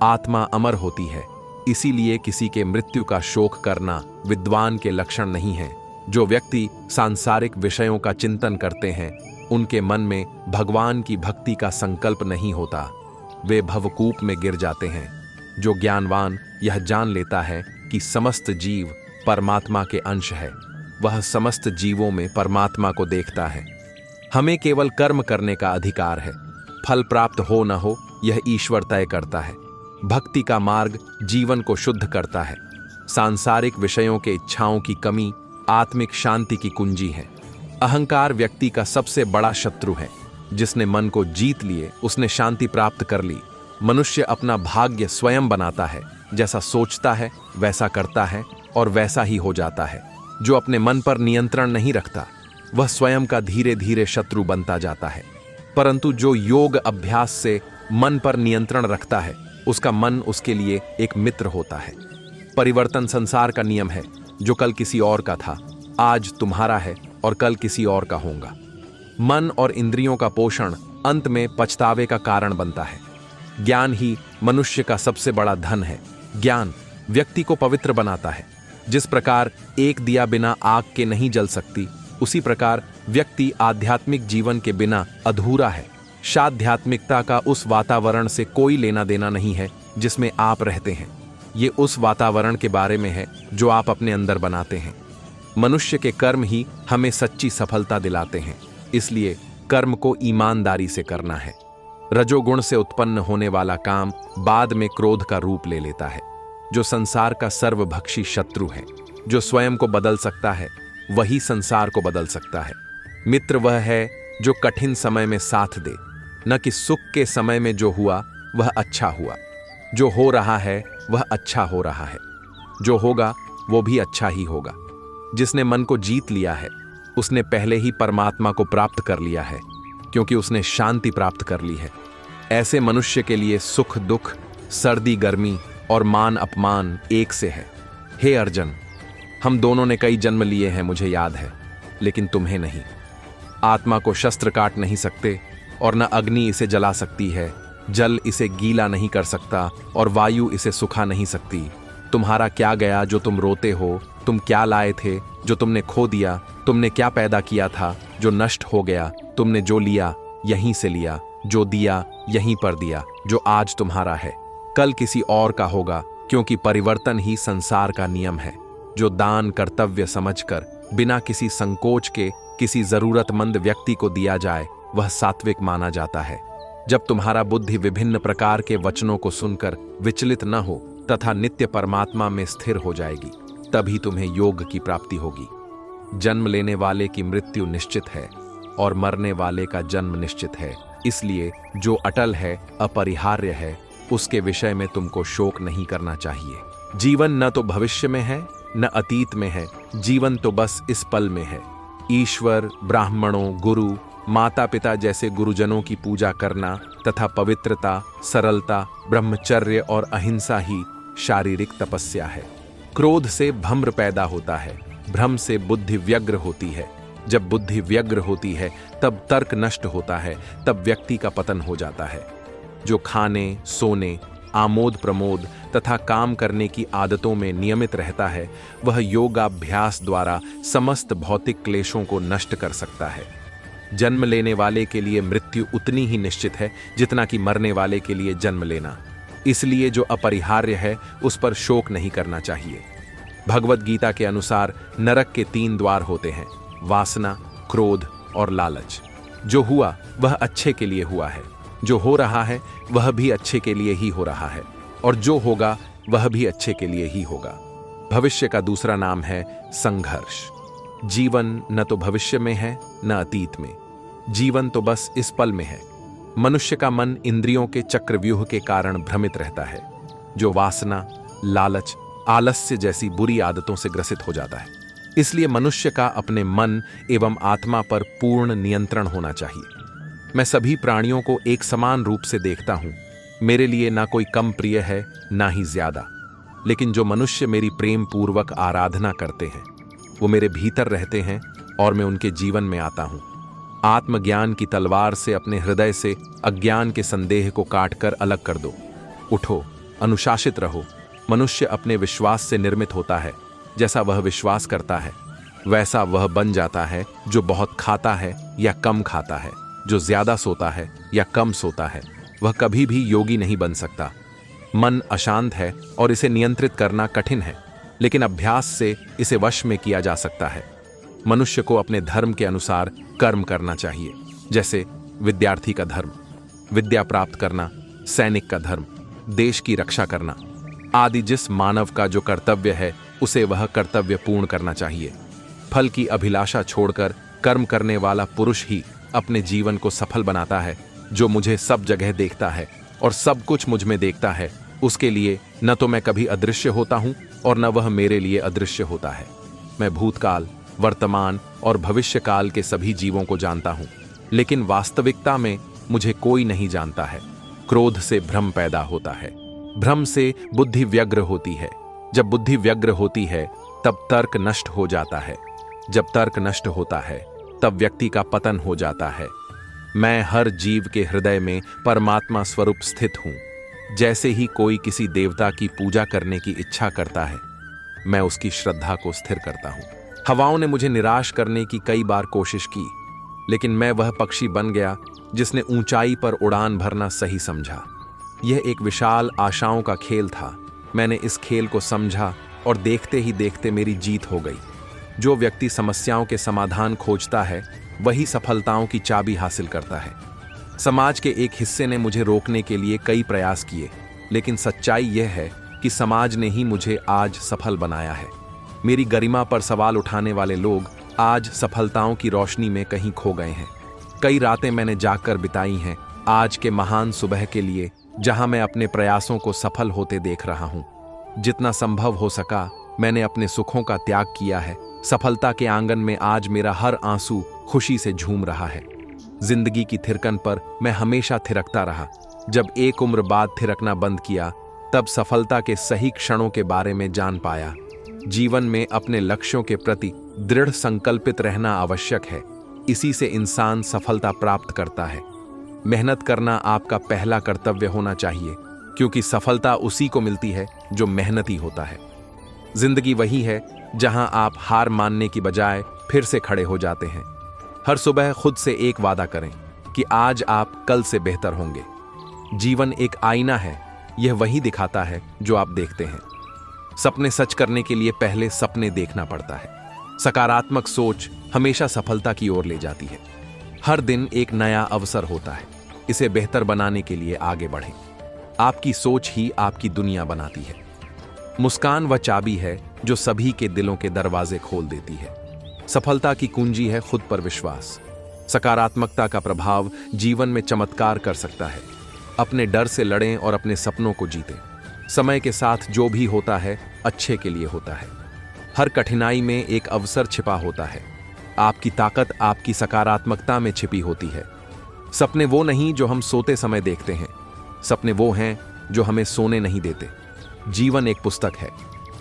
आत्मा अमर होती है, इसीलिए किसी के मृत्यु का शोक करना विद्वान के लक्षण नहीं है। जो व्यक्ति सांसारिक विषयों का चिंतन करते हैं, उनके मन में भगवान की भक्ति का संकल्प नहीं होता, वे भवकूप में गिर जाते हैं। जो ज्ञानवान यह जान लेता है कि समस्त जीव परमात्मा के अंश है, वह समस्त जीवों में परमात्मा को देखता है। हमें केवल कर्म करने का अधिकार है, फल प्राप्त हो न हो यह ईश्वर तय करता है। भक्ति का मार्ग जीवन को शुद्ध करता है। सांसारिक विषयों के इच्छाओं की कमी आत्मिक शांति की कुंजी है। अहंकार व्यक्ति का सबसे बड़ा शत्रु है। जिसने मन को जीत लिए उसने शांति प्राप्त कर ली। मनुष्य अपना भाग्य स्वयं बनाता है, जैसा सोचता है वैसा करता है और वैसा ही हो जाता है। जो अपने मन पर नियंत्रण नहीं रखता वह स्वयं का धीरे धीरे शत्रु बनता जाता है, परंतु जो योग अभ्यास से मन पर नियंत्रण रखता है उसका मन उसके लिए एक मित्र होता है। परिवर्तन संसार का नियम है। जो कल किसी और का था आज तुम्हारा है और कल किसी और का होगा। मन और इंद्रियों का पोषण अंत में पछतावे का कारण बनता है। ज्ञान ही मनुष्य का सबसे बड़ा धन है। ज्ञान व्यक्ति को पवित्र बनाता है। जिस प्रकार एक दिया बिना आग के नहीं जल सकती, उसी प्रकार व्यक्ति आध्यात्मिक जीवन के बिना अधूरा है। शाध्यात्मिकता का उस वातावरण से कोई लेना देना नहीं है जिसमें आप रहते हैं। ये उस वातावरण के बारे में है जो आप अपने अंदर बनाते हैं। मनुष्य के कर्म ही हमें सच्ची सफलता दिलाते हैं, इसलिए कर्म को ईमानदारी से करना है। रजोगुण से उत्पन्न होने वाला काम बाद में क्रोध का रूप ले लेता है, जो संसार का सर्वभक्षी शत्रु है। जो स्वयं को बदल सकता है वही संसार को बदल सकता है। मित्र वह है जो कठिन समय में साथ दे, न कि सुख के समय में जो हुआ वह अच्छा हुआ। जो हो रहा है वह अच्छा हो रहा है, जो होगा वो भी अच्छा ही होगा। जिसने मन को जीत लिया है उसने पहले ही परमात्मा को प्राप्त कर लिया है, क्योंकि उसने शांति प्राप्त कर ली है। ऐसे मनुष्य के लिए सुख दुख, सर्दी गर्मी और मान अपमान एक से है। हे अर्जुन, हम दोनों ने कई जन्म लिए हैं, मुझे याद है, लेकिन तुम्हें नहीं। आत्मा को शस्त्र काट नहीं सकते और न अग्नि इसे जला सकती है। जल इसे गीला नहीं कर सकता और वायु इसे सुखा नहीं सकती। तुम्हारा क्या गया जो तुम रोते हो? तुम क्या लाए थे जो तुमने खो दिया? तुमने क्या पैदा किया था जो नष्ट हो गया? तुमने जो लिया यहीं से लिया, जो दिया यहीं पर दिया। जो आज तुम्हारा है कल किसी और का होगा, क्योंकि परिवर्तन ही संसार का नियम है। जो दान कर्तव्य समझकर बिना किसी संकोच के किसी जरूरतमंद व्यक्ति को दिया जाए वह सात्विक माना जाता है। जब तुम्हारा बुद्धि विभिन्न प्रकार के वचनों को सुनकर विचलित न हो तथा नित्य परमात्मा में स्थिर हो जाएगी, तभी तुम्हें योग की प्राप्ति होगी। जन्म लेने वाले की मृत्यु निश्चित है और मरने वाले का जन्म निश्चित है, इसलिए जो अटल है, अपरिहार्य है, उसके विषय में तुमको शोक नहीं करना चाहिए। जीवन न तो भविष्य में है न अतीत में है, जीवन तो बस इस पल में है। ईश्वर, ब्राह्मणों, गुरु, माता पिता जैसे गुरुजनों की पूजा करना तथा पवित्रता, सरलता, ब्रह्मचर्य और अहिंसा ही शारीरिक तपस्या है। क्रोध से भ्रम पैदा होता है, भ्रम से बुद्धि व्यग्र होती है। जब बुद्धि व्यग्र होती है तब तर्क नष्ट होता है, तब व्यक्ति का पतन हो जाता है। जो खाने, सोने, आमोद प्रमोद तथा काम करने की आदतों में नियमित रहता है, वह योगाभ्यास द्वारा समस्त भौतिक क्लेशों को नष्ट कर सकता है। जन्म लेने वाले के लिए मृत्यु उतनी ही निश्चित है जितना कि मरने वाले के लिए जन्म लेना, इसलिए जो अपरिहार्य है उस पर शोक नहीं करना चाहिए। भगवत गीता के अनुसार नरक के 3 द्वार होते हैं, वासना, क्रोध और लालच। जो हुआ वह अच्छे के लिए हुआ है, जो हो रहा है वह भी अच्छे के लिए ही हो रहा है, और जो होगा वह भी अच्छे के लिए ही होगा। भविष्य का दूसरा नाम है संघर्ष। जीवन न तो भविष्य में है न अतीत में, जीवन तो बस इस पल में है। मनुष्य का मन इंद्रियों के चक्रव्यूह के कारण भ्रमित रहता है, जो वासना, लालच, आलस्य जैसी बुरी आदतों से ग्रसित हो जाता है। इसलिए मनुष्य का अपने मन एवं आत्मा पर पूर्ण नियंत्रण होना चाहिए। मैं सभी प्राणियों को एक समान रूप से देखता हूं। मेरे लिए ना कोई कम प्रिय है ना ही ज्यादा, लेकिन जो मनुष्य मेरी प्रेम पूर्वक आराधना करते हैं वो मेरे भीतर रहते हैं और मैं उनके जीवन में आता हूं। आत्मज्ञान की तलवार से अपने हृदय से अज्ञान के संदेह को काटकर अलग कर दो। उठो, अनुशासित रहो। मनुष्य अपने विश्वास से निर्मित होता है। जैसा वह विश्वास करता है वैसा वह बन जाता है। जो बहुत खाता है या कम खाता है, जो ज्यादा सोता है या कम सोता है, वह कभी भी योगी नहीं बन सकता। मन अशांत है और इसे नियंत्रित करना कठिन है, लेकिन अभ्यास से इसे वश में किया जा सकता है। मनुष्य को अपने धर्म के अनुसार कर्म करना चाहिए, जैसे विद्यार्थी का धर्म, विद्या प्राप्त करना, सैनिक का धर्म, देश की रक्षा करना आदि। जिस मानव का जो कर्तव्य है उसे वह कर्तव्य पूर्ण करना चाहिए। फल की अभिलाषा छोड़कर कर्म करने वाला पुरुष ही अपने जीवन को सफल बनाता है। जो मुझे सब जगह देखता है और सब कुछ मुझ में देखता है, उसके लिए न तो मैं कभी अदृश्य होता हूं और न वह मेरे लिए अदृश्य होता है। मैं भूतकाल, वर्तमान और भविष्य काल के सभी जीवों को जानता हूं, लेकिन वास्तविकता में मुझे कोई नहीं जानता है। क्रोध से भ्रम पैदा होता है, भ्रम से बुद्धि व्यग्र होती है। जब बुद्धि व्यग्र होती है तब तर्क नष्ट हो जाता है। जब तर्क नष्ट होता है तब व्यक्ति का पतन हो जाता है। मैं हर जीव के हृदय में परमात्मा स्वरूप स्थित हूं। जैसे ही कोई किसी देवता की पूजा करने की इच्छा करता है, मैं उसकी श्रद्धा को स्थिर करता हूं। हवाओं ने मुझे निराश करने की कई बार कोशिश की, लेकिन मैं वह पक्षी बन गया जिसने ऊंचाई पर उड़ान भरना सही समझा। यह एक विशाल आशाओं का खेल था। मैंने इस खेल को समझा और देखते ही देखते मेरी जीत हो गई। जो व्यक्ति समस्याओं के समाधान खोजता है, वही सफलताओं की चाबी हासिल करता है। समाज के एक हिस्से ने मुझे रोकने के लिए कई प्रयास किए, लेकिन सच्चाई यह है कि समाज ने ही मुझे आज सफल बनाया है। मेरी गरिमा पर सवाल उठाने वाले लोग आज सफलताओं की रोशनी में कहीं खो गए हैं। कई रातें मैंने जागकर बिताई हैं आज के महान सुबह के लिए, जहां मैं अपने प्रयासों को सफल होते देख रहा हूं। जितना संभव हो सका, मैंने अपने सुखों का त्याग किया है। सफलता के आंगन में आज मेरा हर आंसू खुशी से झूम रहा है। जिंदगी की थिरकन पर मैं हमेशा थिरकता रहा। जब एक उम्र बाद थिरकना बंद किया, तब सफलता के सही क्षणों के बारे में जान पाया। जीवन में अपने लक्ष्यों के प्रति दृढ़ संकल्पित रहना आवश्यक है। इसी से इंसान सफलता प्राप्त करता है। मेहनत करना आपका पहला कर्तव्य होना चाहिए, क्योंकि सफलता उसी को मिलती है जो मेहनती होता है। जिंदगी वही है जहां आप हार मानने की बजाय फिर से खड़े हो जाते हैं। हर सुबह खुद से एक वादा करें कि आज आप कल से बेहतर होंगे। जीवन एक आईना है, यह वही दिखाता है जो आप देखते हैं। सपने सच करने के लिए पहले सपने देखना पड़ता है। सकारात्मक सोच हमेशा सफलता की ओर ले जाती है। हर दिन एक नया अवसर होता है। इसे बेहतर बनाने के लिए आगे बढ़ें। आपकी सोच ही आपकी दुनिया बनाती है। मुस्कान वह चाबी है जो सभी के दिलों के दरवाजे खोल देती है। सफलता की कुंजी है खुद पर विश्वास। सकारात्मकता का प्रभाव जीवन में चमत्कार कर सकता है। अपने डर से लड़ें और अपने सपनों को जीतें। समय के साथ जो भी होता है अच्छे के लिए होता है। हर कठिनाई में एक अवसर छिपा होता है। आपकी ताकत आपकी सकारात्मकता में छिपी होती है। सपने वो नहीं जो हम सोते समय देखते हैं, सपने वो हैं जो हमें सोने नहीं देते। जीवन एक पुस्तक है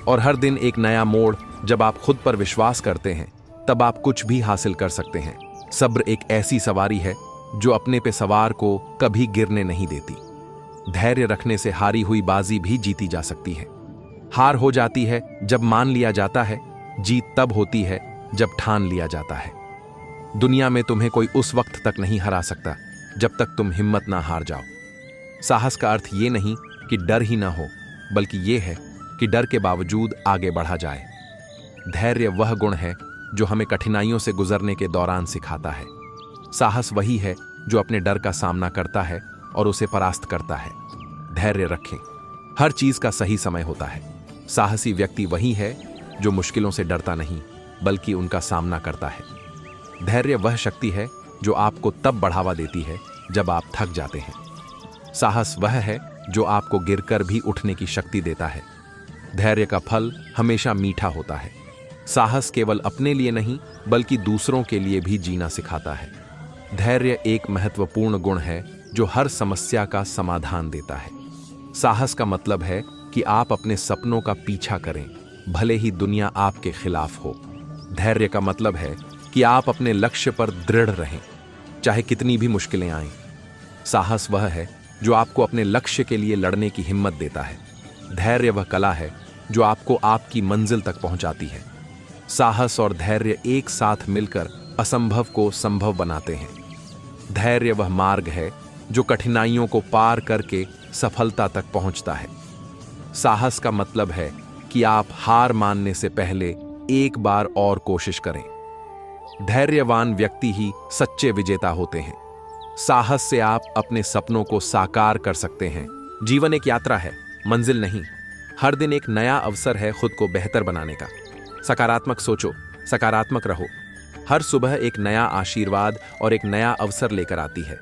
और हर दिन एक नया मोड़। जब आप खुद पर विश्वास करते हैं, तब आप कुछ भी हासिल कर सकते हैं। सब्र एक ऐसी सवारी है जो अपने पे सवार को कभी गिरने नहीं देती। धैर्य रखने से हारी हुई बाजी भी जीती जा सकती है। हार हो जाती है जब मान लिया जाता है, जीत तब होती है जब ठान लिया जाता है। दुनिया में तुम्हें कोई उस वक्त तक नहीं हरा सकता जब तक तुम हिम्मत ना हार जाओ। साहस का अर्थ ये नहीं कि डर ही ना हो, बल्कि ये है कि डर के बावजूद आगे बढ़ा जाए। धैर्य वह गुण है जो हमें कठिनाइयों से गुजरने के दौरान सिखाता है। साहस वही है जो अपने डर का सामना करता है और उसे परास्त करता है। धैर्य रखें, हर चीज का सही समय होता है। साहसी व्यक्ति वही है जो मुश्किलों से डरता नहीं, बल्कि उनका सामना करता है। धैर्य वह शक्ति है जो आपको तब बढ़ावा देती है जब आप थक जाते हैं। साहस वह है जो आपको गिरकर भी उठने की शक्ति देता है। धैर्य का फल हमेशा मीठा होता है। साहस केवल अपने लिए नहीं, बल्कि दूसरों के लिए भी जीना सिखाता है। धैर्य एक महत्वपूर्ण गुण है जो हर समस्या का समाधान देता है। साहस का मतलब है कि आप अपने सपनों का पीछा करें, भले ही दुनिया आपके खिलाफ हो। धैर्य का मतलब है कि आप अपने लक्ष्य पर दृढ़ रहें, चाहे कितनी भी मुश्किलें आएं। साहस वह है जो आपको अपने लक्ष्य के लिए लड़ने की हिम्मत देता है। धैर्य वह कला है जो आपको आपकी मंजिल तक पहुंचाती है। साहस और धैर्य एक साथ मिलकर असंभव को संभव बनाते हैं। धैर्य वह मार्ग है जो कठिनाइयों को पार करके सफलता तक पहुंचता है। साहस का मतलब है कि आप हार मानने से पहले एक बार और कोशिश करें। धैर्यवान व्यक्ति ही सच्चे विजेता होते हैं। साहस से आप अपने सपनों को साकार कर सकते हैं। जीवन एक यात्रा है, मंजिल नहीं। हर दिन एक नया अवसर है खुद को बेहतर बनाने का। सकारात्मक सोचो, सकारात्मक रहो। हर सुबह एक नया आशीर्वाद और एक नया अवसर लेकर आती है।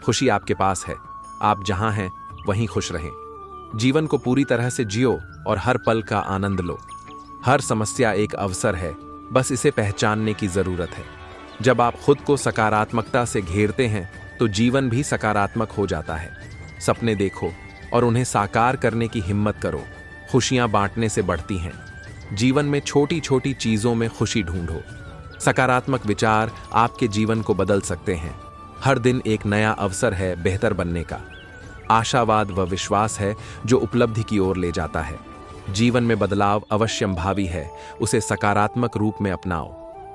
खुशी आपके पास है, आप जहां हैं वहीं खुश रहें। जीवन को पूरी तरह से जियो और हर पल का आनंद लो। हर समस्या एक अवसर है, बस इसे पहचानने की जरूरत है। जब आप खुद को सकारात्मकता से घेरते हैं तो जीवन भी सकारात्मक हो जाता है। सपने देखो और उन्हें साकार करने की हिम्मत करो। खुशियां बांटने से बढ़ती हैं। जीवन में छोटी छोटी चीजों में खुशी ढूंढो। सकारात्मक विचार आपके जीवन को बदल सकते हैं। हर दिन एक नया अवसर है बेहतर बनने का। आशावाद व विश्वास है जो उपलब्धि की ओर ले जाता है। जीवन में बदलाव अवश्यंभावी है, उसे सकारात्मक रूप में अपनाओ।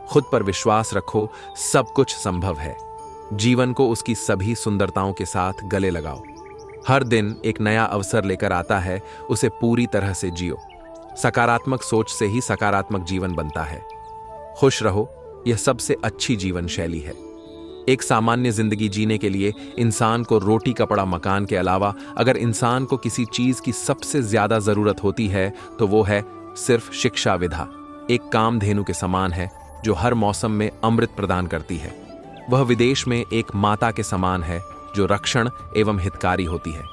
खुद पर विश्वास रखो, सब कुछ संभव है। जीवन को उसकी सभी सुंदरताओं के साथ गले लगाओ। हर दिन एक नया अवसर लेकर आता है, उसे पूरी तरह से जियो। सकारात्मक सोच से ही सकारात्मक जीवन बनता है। खुश रहो, यह सबसे अच्छी जीवन शैली है। एक सामान्य जिंदगी जीने के लिए इंसान को रोटी कपड़ा मकान के अलावा अगर इंसान को किसी चीज की सबसे ज्यादा जरूरत होती है तो वो है सिर्फ शिक्षा विधा। एक कामधेनु के समान है जो हर मौसम में अमृत प्रदान करती है। वह विदेश में एक माता के समान है जो रक्षण एवं हितकारी होती है।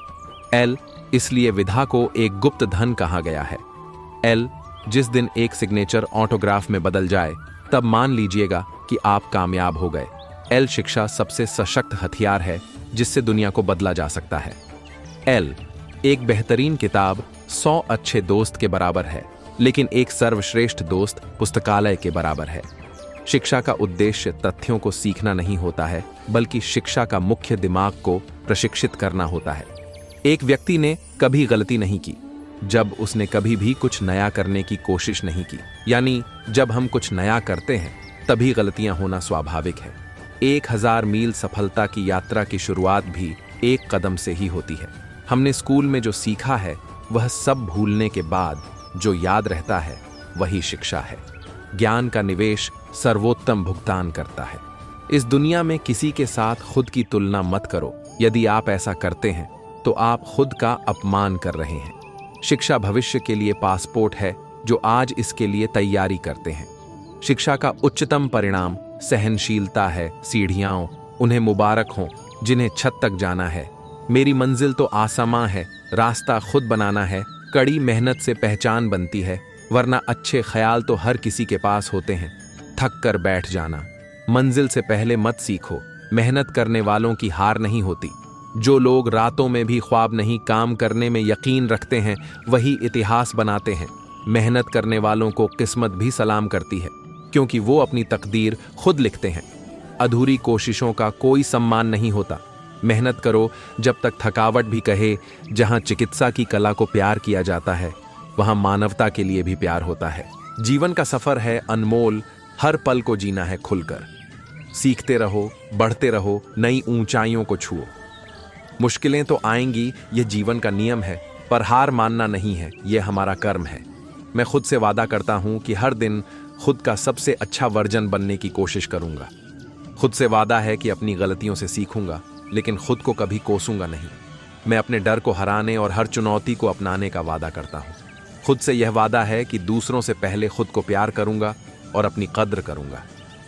एल, इसलिए विधा को एक गुप्त धन कहा गया है। एल, जिस दिन एक सिग्नेचर ऑटोग्राफ में बदल जाए तब मान लीजिएगा कि आप कामयाब हो गए। एल, शिक्षा सबसे सशक्त हथियार है जिससे दुनिया को बदला जा सकता है। एल, एक बेहतरीन किताब 100 अच्छे दोस्त के बराबर है, लेकिन एक सर्वश्रेष्ठ दोस्त पुस्तकालय के बराबर है। शिक्षा का उद्देश्य तथ्यों को सीखना नहीं होता है, बल्कि शिक्षा का मुख्य दिमाग को प्रशिक्षित करना होता है। एक व्यक्ति ने कभी गलती नहीं की जब उसने कभी भी कुछ नया करने की कोशिश नहीं की। यानी जब हम कुछ नया करते हैं तभी गलतियां होना स्वाभाविक है। 1000 मील सफलता की यात्रा की शुरुआत भी एक कदम से ही होती है। हमने स्कूल में जो सीखा है वह सब भूलने के बाद जो याद रहता है वही शिक्षा है। ज्ञान का निवेश सर्वोत्तम भुगतान करता है। इस दुनिया में किसी के साथ खुद की तुलना मत करो। यदि आप ऐसा करते हैं तो आप खुद का अपमान कर रहे हैं। शिक्षा भविष्य के लिए पासपोर्ट है जो आज इसके लिए तैयारी करते हैं। शिक्षा का उच्चतम परिणाम सहनशीलता है। सीढ़ियां उन्हें मुबारक हों जिन्हें छत तक जाना है। मेरी मंजिल तो आसमां है, रास्ता खुद बनाना है। कड़ी मेहनत से पहचान बनती है, वरना अच्छे ख्याल तो हर किसी के पास होते हैं। थक कर बैठ जाना। मंजिल से पहले मत सीखो। मेहनत करने वालों की हार नहीं होती। जो लोग रातों में भी ख्वाब नहीं काम करने में यकीन रखते हैं वही इतिहास बनाते हैं। मेहनत करने वालों को किस्मत भी सलाम करती है, क्योंकि वो अपनी तकदीर खुद लिखते हैं। अधूरी कोशिशों का कोई सम्मान नहीं होता। मेहनत करो जब तक थकावट भी कहे। जहां चिकित्सा की कला को प्यार किया जाता है वहां मानवता के लिए भी प्यार होता है। जीवन का सफर है अनमोल, हर पल को जीना है खुलकर। सीखते रहो, बढ़ते रहो, नई ऊंचाइयों को छुओ। मुश्किलें तो आएंगी, ये जीवन का नियम है, पर हार मानना नहीं है, ये हमारा कर्म है। मैं खुद से वादा करता हूं कि हर दिन खुद का सबसे अच्छा वर्जन बनने की कोशिश करूंगा। खुद से वादा है कि अपनी गलतियों से सीखूंगा, लेकिन खुद को कभी कोसूंगा नहीं। मैं अपने डर को हराने और हर चुनौती को अपनाने का वादा करता हूं। खुद से यह वादा है कि दूसरों से पहले खुद को प्यार करूंगा और अपनी कद्र करूंगा।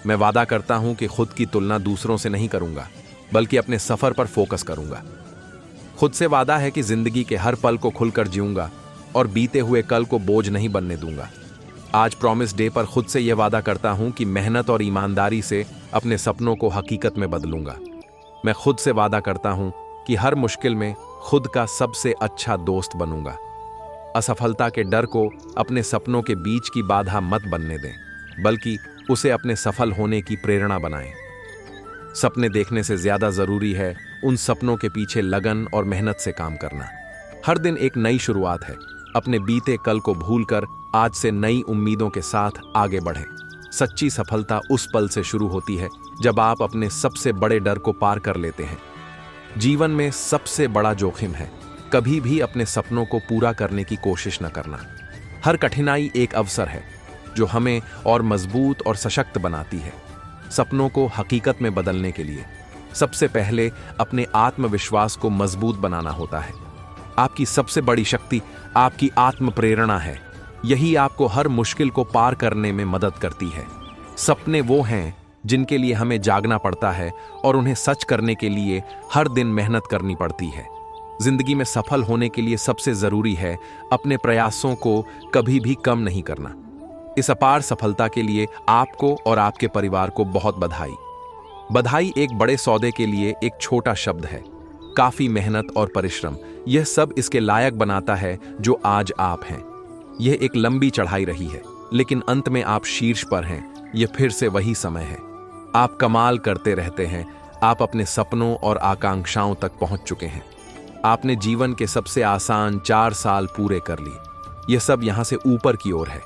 मैं वादा करता हूं कि खुद की तुलना दूसरों से नहीं करूंगा, बल्कि अपने सफर पर फोकस करूंगा। खुद से वादा है कि जिंदगी के हर पल को खुलकर जीऊंगा और बीते हुए कल को बोझ नहीं बनने दूंगा। आज प्रॉमिस डे पर खुद से यह वादा करता हूं कि मेहनत और ईमानदारी से अपने सपनों को हकीकत में बदलूंगा। मैं खुद से वादा करता हूं कि हर मुश्किल में खुद का सबसे अच्छा दोस्त बनूंगा। असफलता के डर को अपने सपनों के बीच की बाधा मत बनने दें, बल्कि उसे अपने सफल होने की प्रेरणा बनाएं। सपने देखने से ज्यादा जरूरी है उन सपनों के पीछे लगन और मेहनत से काम करना। हर दिन एक नई शुरुआत है। अपने बीते कल को भूलकर आज से नई उम्मीदों के साथ आगे बढ़ें। सच्ची सफलता उस पल से शुरू होती है जब आप अपने सबसे बड़े डर को पार कर लेते हैं। जीवन में सबसे बड़ा जोखिम है कभी भी अपने सपनों को पूरा करने की कोशिश न करना। हर कठिनाई एक अवसर है जो हमें और मजबूत और सशक्त बनाती है। सपनों को हकीकत में बदलने के लिए सबसे पहले अपने आत्मविश्वास को मजबूत बनाना होता है। आपकी सबसे बड़ी शक्ति आपकी आत्म प्रेरणा है। यही आपको हर मुश्किल को पार करने में मदद करती है। सपने वो हैं जिनके लिए हमें जागना पड़ता है और उन्हें सच करने के लिए हर दिन मेहनत करनी पड़ती है। जिंदगी में सफल होने के लिए सबसे जरूरी है अपने प्रयासों को कभी भी कम नहीं करना। इस अपार सफलता के लिए आपको और आपके परिवार को बहुत बधाई। बधाई एक बड़े सौदे के लिए एक छोटा शब्द है। काफी मेहनत और परिश्रम, यह सब इसके लायक बनाता है जो आज आप हैं। यह एक लंबी चढ़ाई रही है, लेकिन अंत में आप शीर्ष पर हैं। यह फिर से वही समय है। आप कमाल करते रहते हैं। आप अपने सपनों और आकांक्षाओं तक पहुंच चुके हैं। आपने जीवन के सबसे आसान 4 साल पूरे कर लिए। यह सब यहां से ऊपर की ओर है।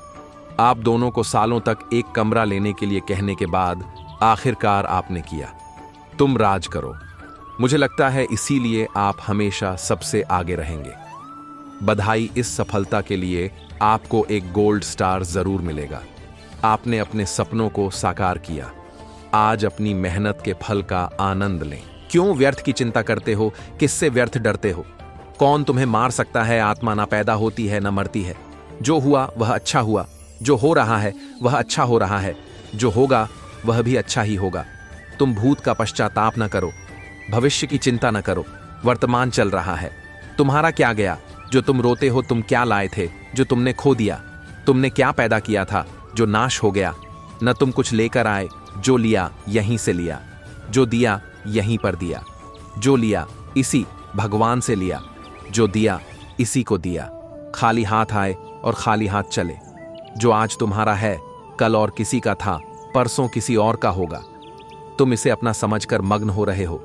आप दोनों को सालों तक एक कमरा लेने के लिए कहने के बाद आखिरकार आपने किया। तुम राज करो। मुझे लगता है इसीलिए आप हमेशा सबसे आगे रहेंगे। बधाई इस सफलता के लिए। आपको एक गोल्ड स्टार जरूर मिलेगा। आपने अपने सपनों को साकार किया। आज अपनी मेहनत के फल का आनंद लें। क्यों व्यर्थ की चिंता करते हो? किससे व्यर्थ डरते हो? कौन तुम्हें मार सकता है? आत्मा ना पैदा होती है ना मरती है। जो हुआ वह अच्छा हुआ, जो हो रहा है वह अच्छा हो रहा है, जो होगा वह भी अच्छा ही होगा। तुम भूत का पश्चाताप न करो, भविष्य की चिंता न करो। वर्तमान चल रहा है। तुम्हारा क्या गया जो तुम रोते हो? तुम क्या लाए थे जो तुमने खो दिया? तुमने क्या पैदा किया था जो नाश हो गया? न तुम कुछ लेकर आए, जो लिया यहीं से लिया, जो दिया यहीं पर दिया, जो लिया इसी भगवान से लिया, जो दिया इसी को दिया। खाली हाथ आए और खाली हाथ चले। जो आज तुम्हारा है कल और किसी का था, परसों किसी और का होगा। तुम इसे अपना समझकर मग्न हो रहे हो।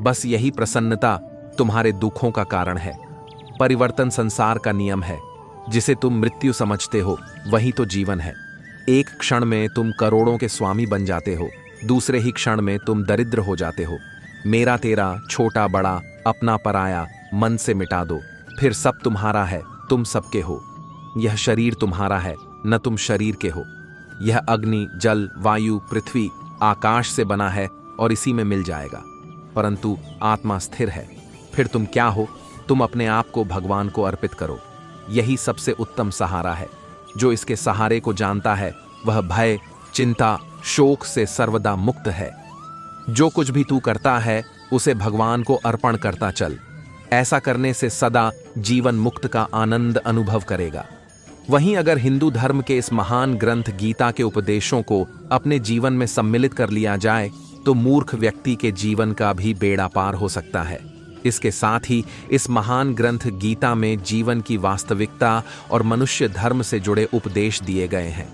बस यही प्रसन्नता तुम्हारे दुखों का कारण है। परिवर्तन संसार का नियम है। जिसे तुम मृत्यु समझते हो वही तो जीवन है। एक क्षण में तुम करोड़ों के स्वामी बन जाते हो, दूसरे ही क्षण में तुम दरिद्र हो जाते हो। मेरा तेरा, छोटा बड़ा, अपना पराया मन से मिटा दो, फिर सब तुम्हारा है, तुम सबके हो। यह शरीर तुम्हारा है, न तुम शरीर के हो। यह अग्नि, जल, वायु, पृथ्वी, आकाश से बना है और इसी में मिल जाएगा। परंतु आत्मा स्थिर है। फिर तुम क्या हो? तुम अपने आप को भगवान को अर्पित करो। यही सबसे उत्तम सहारा है। जो इसके सहारे को जानता है वह भय, चिंता, शोक से सर्वदा मुक्त है। जो कुछ भी तू करता है उसे भगवान को अर्पण करता चल। ऐसा करने से सदा जीवन मुक्त का आनंद अनुभव करेगा। वहीं अगर हिंदू धर्म के इस महान ग्रंथ गीता के उपदेशों को अपने जीवन में सम्मिलित कर लिया जाए तो मूर्ख व्यक्ति के जीवन का भी बेड़ा पार हो सकता है। इसके साथ ही इस महान ग्रंथ गीता में जीवन की वास्तविकता और मनुष्य धर्म से जुड़े उपदेश दिए गए हैं।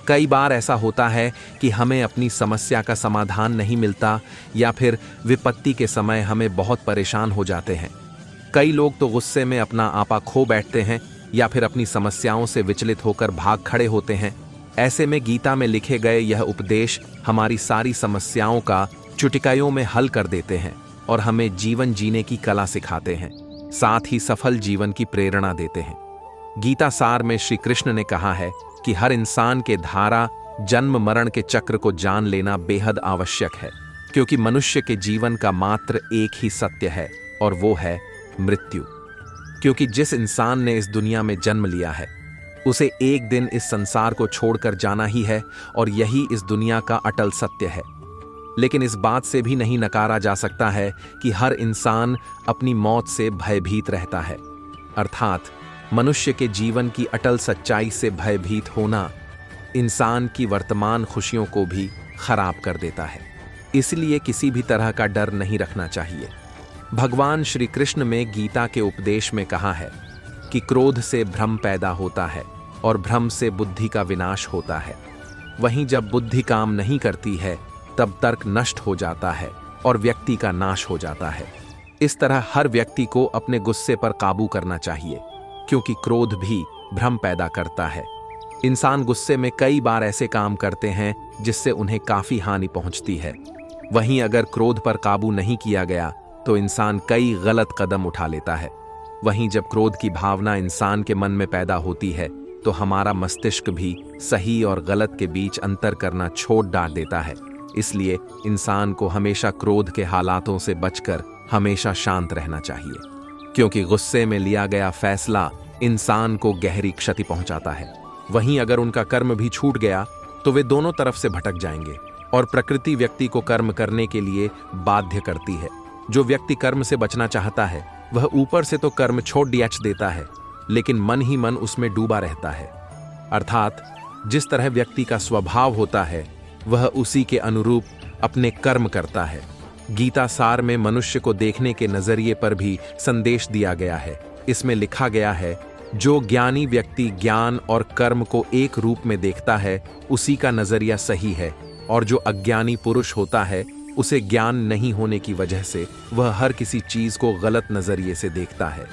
कई बार ऐसा होता है कि हमें अपनी समस्या का समाधान नहीं मिलता या फिर विपत्ति के समय हमें बहुत परेशान हो जाते हैं। कई लोग तो गुस्से में अपना आपा खो बैठते हैं या फिर अपनी समस्याओं से विचलित होकर भाग खड़े होते हैं। ऐसे में गीता में लिखे गए यह उपदेश हमारी सारी समस्याओं का चुटिकायों में हल कर देते हैं और हमें जीवन जीने की कला सिखाते हैं, साथ ही सफल जीवन की प्रेरणा देते हैं। गीता सार में श्री कृष्ण ने कहा है कि हर इंसान के धारा जन्म मरण के चक्र को जान लेना बेहद आवश्यक है, क्योंकि मनुष्य के जीवन का मात्र एक ही सत्य है और वो है मृत्यु। क्योंकि जिस इंसान ने इस दुनिया में जन्म लिया है उसे एक दिन इस संसार को छोड़कर जाना ही है और यही इस दुनिया का अटल सत्य है। लेकिन इस बात से भी नहीं नकारा जा सकता है कि हर इंसान अपनी मौत से भयभीत रहता है। अर्थात मनुष्य के जीवन की अटल सच्चाई से भयभीत होना इंसान की वर्तमान खुशियों को भी खराब कर देता है। इसलिए किसी भी तरह का डर नहीं रखना चाहिए। भगवान श्री कृष्ण में गीता के उपदेश में कहा है कि क्रोध से भ्रम पैदा होता है और भ्रम से बुद्धि का विनाश होता है। वहीं जब बुद्धि काम नहीं करती है तब तर्क नष्ट हो जाता है और व्यक्ति का नाश हो जाता है। इस तरह हर व्यक्ति को अपने गुस्से पर काबू करना चाहिए, क्योंकि क्रोध भी भ्रम पैदा करता है। इंसान गुस्से में कई बार ऐसे काम करते हैं जिससे उन्हें काफी हानि पहुंचती है। वहीं अगर क्रोध पर काबू नहीं किया गया तो इंसान कई गलत कदम उठा लेता है। वहीं जब क्रोध की भावना इंसान के मन में पैदा होती है तो हमारा मस्तिष्क भी सही और गलत के बीच अंतर करना छोड़ डाल देता है। इसलिए इंसान को हमेशा क्रोध के हालातों से बचकर हमेशा शांत रहना चाहिए, क्योंकि गुस्से में लिया गया फैसला इंसान को गहरी क्षति पहुंचाता है। वहीं अगर उनका कर्म भी छूट गया तो वे दोनों तरफ से भटक जाएंगे और प्रकृति व्यक्ति को कर्म करने के लिए बाध्य करती है। जो व्यक्ति कर्म से बचना चाहता है वह ऊपर से तो कर्म छोड़ देता है, लेकिन मन ही मन उसमें डूबा रहता है। अर्थात जिस तरह व्यक्ति का स्वभाव होता है वह उसी के अनुरूप अपने कर्म करता है। गीता सार में मनुष्य को देखने के नजरिए पर भी संदेश दिया गया है। इसमें लिखा गया है, जो ज्ञानी व्यक्ति ज्ञान और कर्म को एक रूप में देखता है उसी का नजरिया सही है, और जो अज्ञानी पुरुष होता है उसे ज्ञान नहीं होने की वजह से वह हर किसी चीज को गलत नजरिए से देखता है।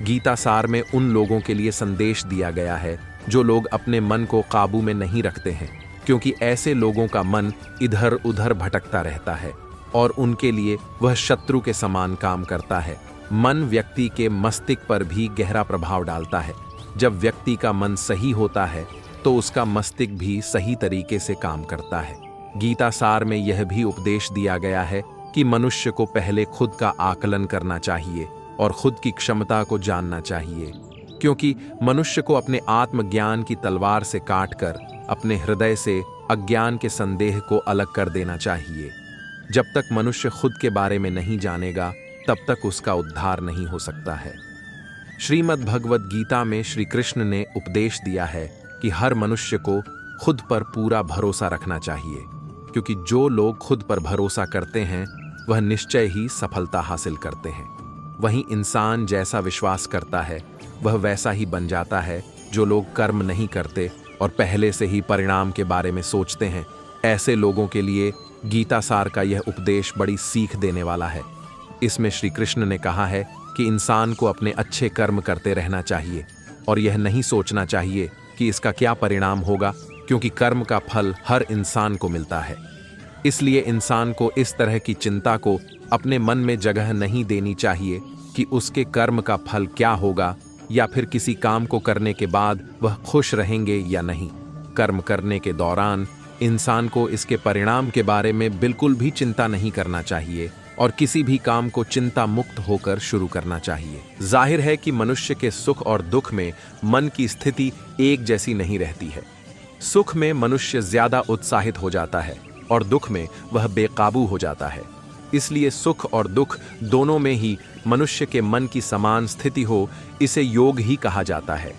गीता सार में उन लोगों के लिए संदेश दिया गया है जो लोग अपने मन को काबू में नहीं रखते हैं, क्योंकि ऐसे लोगों का मन इधर उधर भटकता रहता है और उनके लिए वह शत्रु के समान काम करता है। मन व्यक्ति के मस्तिष्क पर भी गहरा प्रभाव डालता है। जब व्यक्ति का मन सही होता है तो उसका मस्तिष्क भी सही तरीके से काम करता है। गीता सार में यह भी उपदेश दिया गया है कि मनुष्य को पहले खुद का आकलन करना चाहिए और खुद की क्षमता को जानना चाहिए, क्योंकि मनुष्य को अपने आत्मज्ञान की तलवार से काटकर अपने हृदय से अज्ञान के संदेह को अलग कर देना चाहिए। जब तक मनुष्य खुद के बारे में नहीं जानेगा तब तक उसका उद्धार नहीं हो सकता है। श्रीमद् भगवद गीता में श्री कृष्ण ने उपदेश दिया है कि हर मनुष्य को खुद पर पूरा भरोसा रखना चाहिए, क्योंकि जो लोग खुद पर भरोसा करते हैं वह निश्चय ही सफलता हासिल करते हैं। वहीं इंसान जैसा विश्वास करता है वह वैसा ही बन जाता है। जो लोग कर्म नहीं करते और पहले से ही परिणाम के बारे में सोचते हैं, ऐसे लोगों के लिए गीता सार का यह उपदेश बड़ी सीख देने वाला है। इसमें श्री कृष्ण ने कहा है कि इंसान को अपने अच्छे कर्म करते रहना चाहिए और यह नहीं सोचना चाहिए कि इसका क्या परिणाम होगा, क्योंकि कर्म का फल हर इंसान को मिलता है। इसलिए इंसान को इस तरह की चिंता को अपने मन में जगह नहीं देनी चाहिए कि उसके कर्म का फल क्या होगा या फिर किसी काम को करने के बाद वह खुश रहेंगे या नहीं। कर्म करने के दौरान इंसान को इसके परिणाम के बारे में बिल्कुल भी चिंता नहीं करना चाहिए और किसी भी काम को चिंता मुक्त होकर शुरू करना चाहिए। जाहिर है कि मनुष्य के सुख और दुख में मन की स्थिति एक जैसी नहीं रहती है। सुख में मनुष्य ज्यादा उत्साहित हो जाता है और दुख में वह बेकाबू हो जाता है। इसलिए सुख और दुख दोनों में ही मनुष्य के मन की समान स्थिति हो, इसे योग ही कहा जाता है।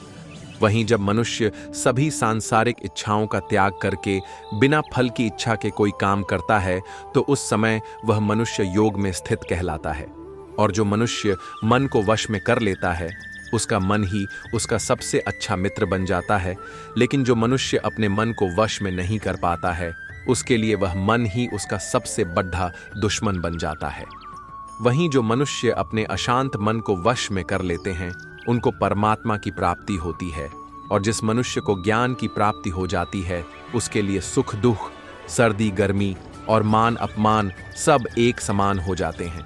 वहीं जब मनुष्य सभी सांसारिक इच्छाओं का त्याग करके बिना फल की इच्छा के कोई काम करता है तो उस समय वह मनुष्य योग में स्थित कहलाता है। और जो मनुष्य मन को वश में कर लेता है उसका मन ही उसका सबसे अच्छा मित्र बन जाता है। लेकिन जो मनुष्य अपने मन को वश में नहीं कर पाता है उसके लिए वह मन ही उसका सबसे बड़ा दुश्मन बन जाता है। वहीं जो मनुष्य अपने अशांत मन को वश में कर लेते हैं उनको परमात्मा की प्राप्ति होती है, और जिस मनुष्य को ज्ञान की प्राप्ति हो जाती है उसके लिए सुख दुख, सर्दी गर्मी और मान अपमान सब एक समान हो जाते हैं।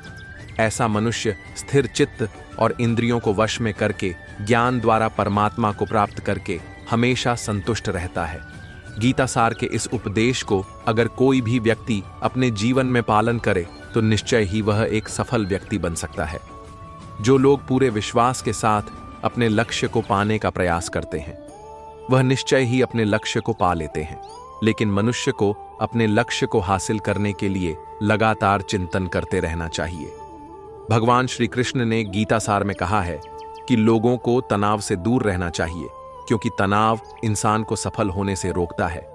ऐसा मनुष्य स्थिर चित्त और इंद्रियों को वश में करके ज्ञान द्वारा परमात्मा को प्राप्त करके हमेशा संतुष्ट रहता है। गीता सार के इस उपदेश को अगर कोई भी व्यक्ति अपने जीवन में पालन करे तो निश्चय ही वह एक सफल व्यक्ति बन सकता है। जो लोग पूरे विश्वास के साथ अपने लक्ष्य को पाने का प्रयास करते हैं वह निश्चय ही अपने लक्ष्य को पा लेते हैं। लेकिन मनुष्य को अपने लक्ष्य को हासिल करने के लिए लगातार चिंतन करते रहना चाहिए। भगवान श्री कृष्ण ने गीता सार में कहा है कि लोगों को तनाव से दूर रहना चाहिए, क्योंकि तनाव इंसान को सफल होने से रोकता है।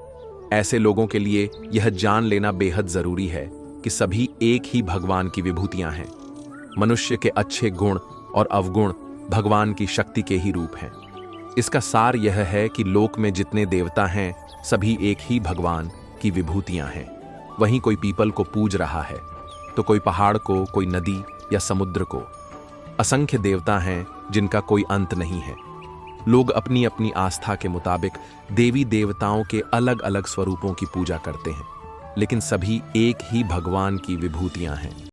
ऐसे लोगों के लिए यह जान लेना बेहद जरूरी है कि सभी एक ही भगवान की विभूतियां हैं। मनुष्य के अच्छे गुण और अवगुण भगवान की शक्ति के ही रूप हैं। इसका सार यह है कि लोक में जितने देवता हैं सभी एक ही भगवान की विभूतियां हैं। वहीं कोई पीपल को पूज रहा है तो कोई पहाड़ को, कोई नदी या समुद्र को। असंख्य देवता हैं जिनका कोई अंत नहीं है। लोग अपनी अपनी आस्था के मुताबिक देवी देवताओं के अलग अलग स्वरूपों की पूजा करते हैं, लेकिन सभी एक ही भगवान की विभूतियां हैं।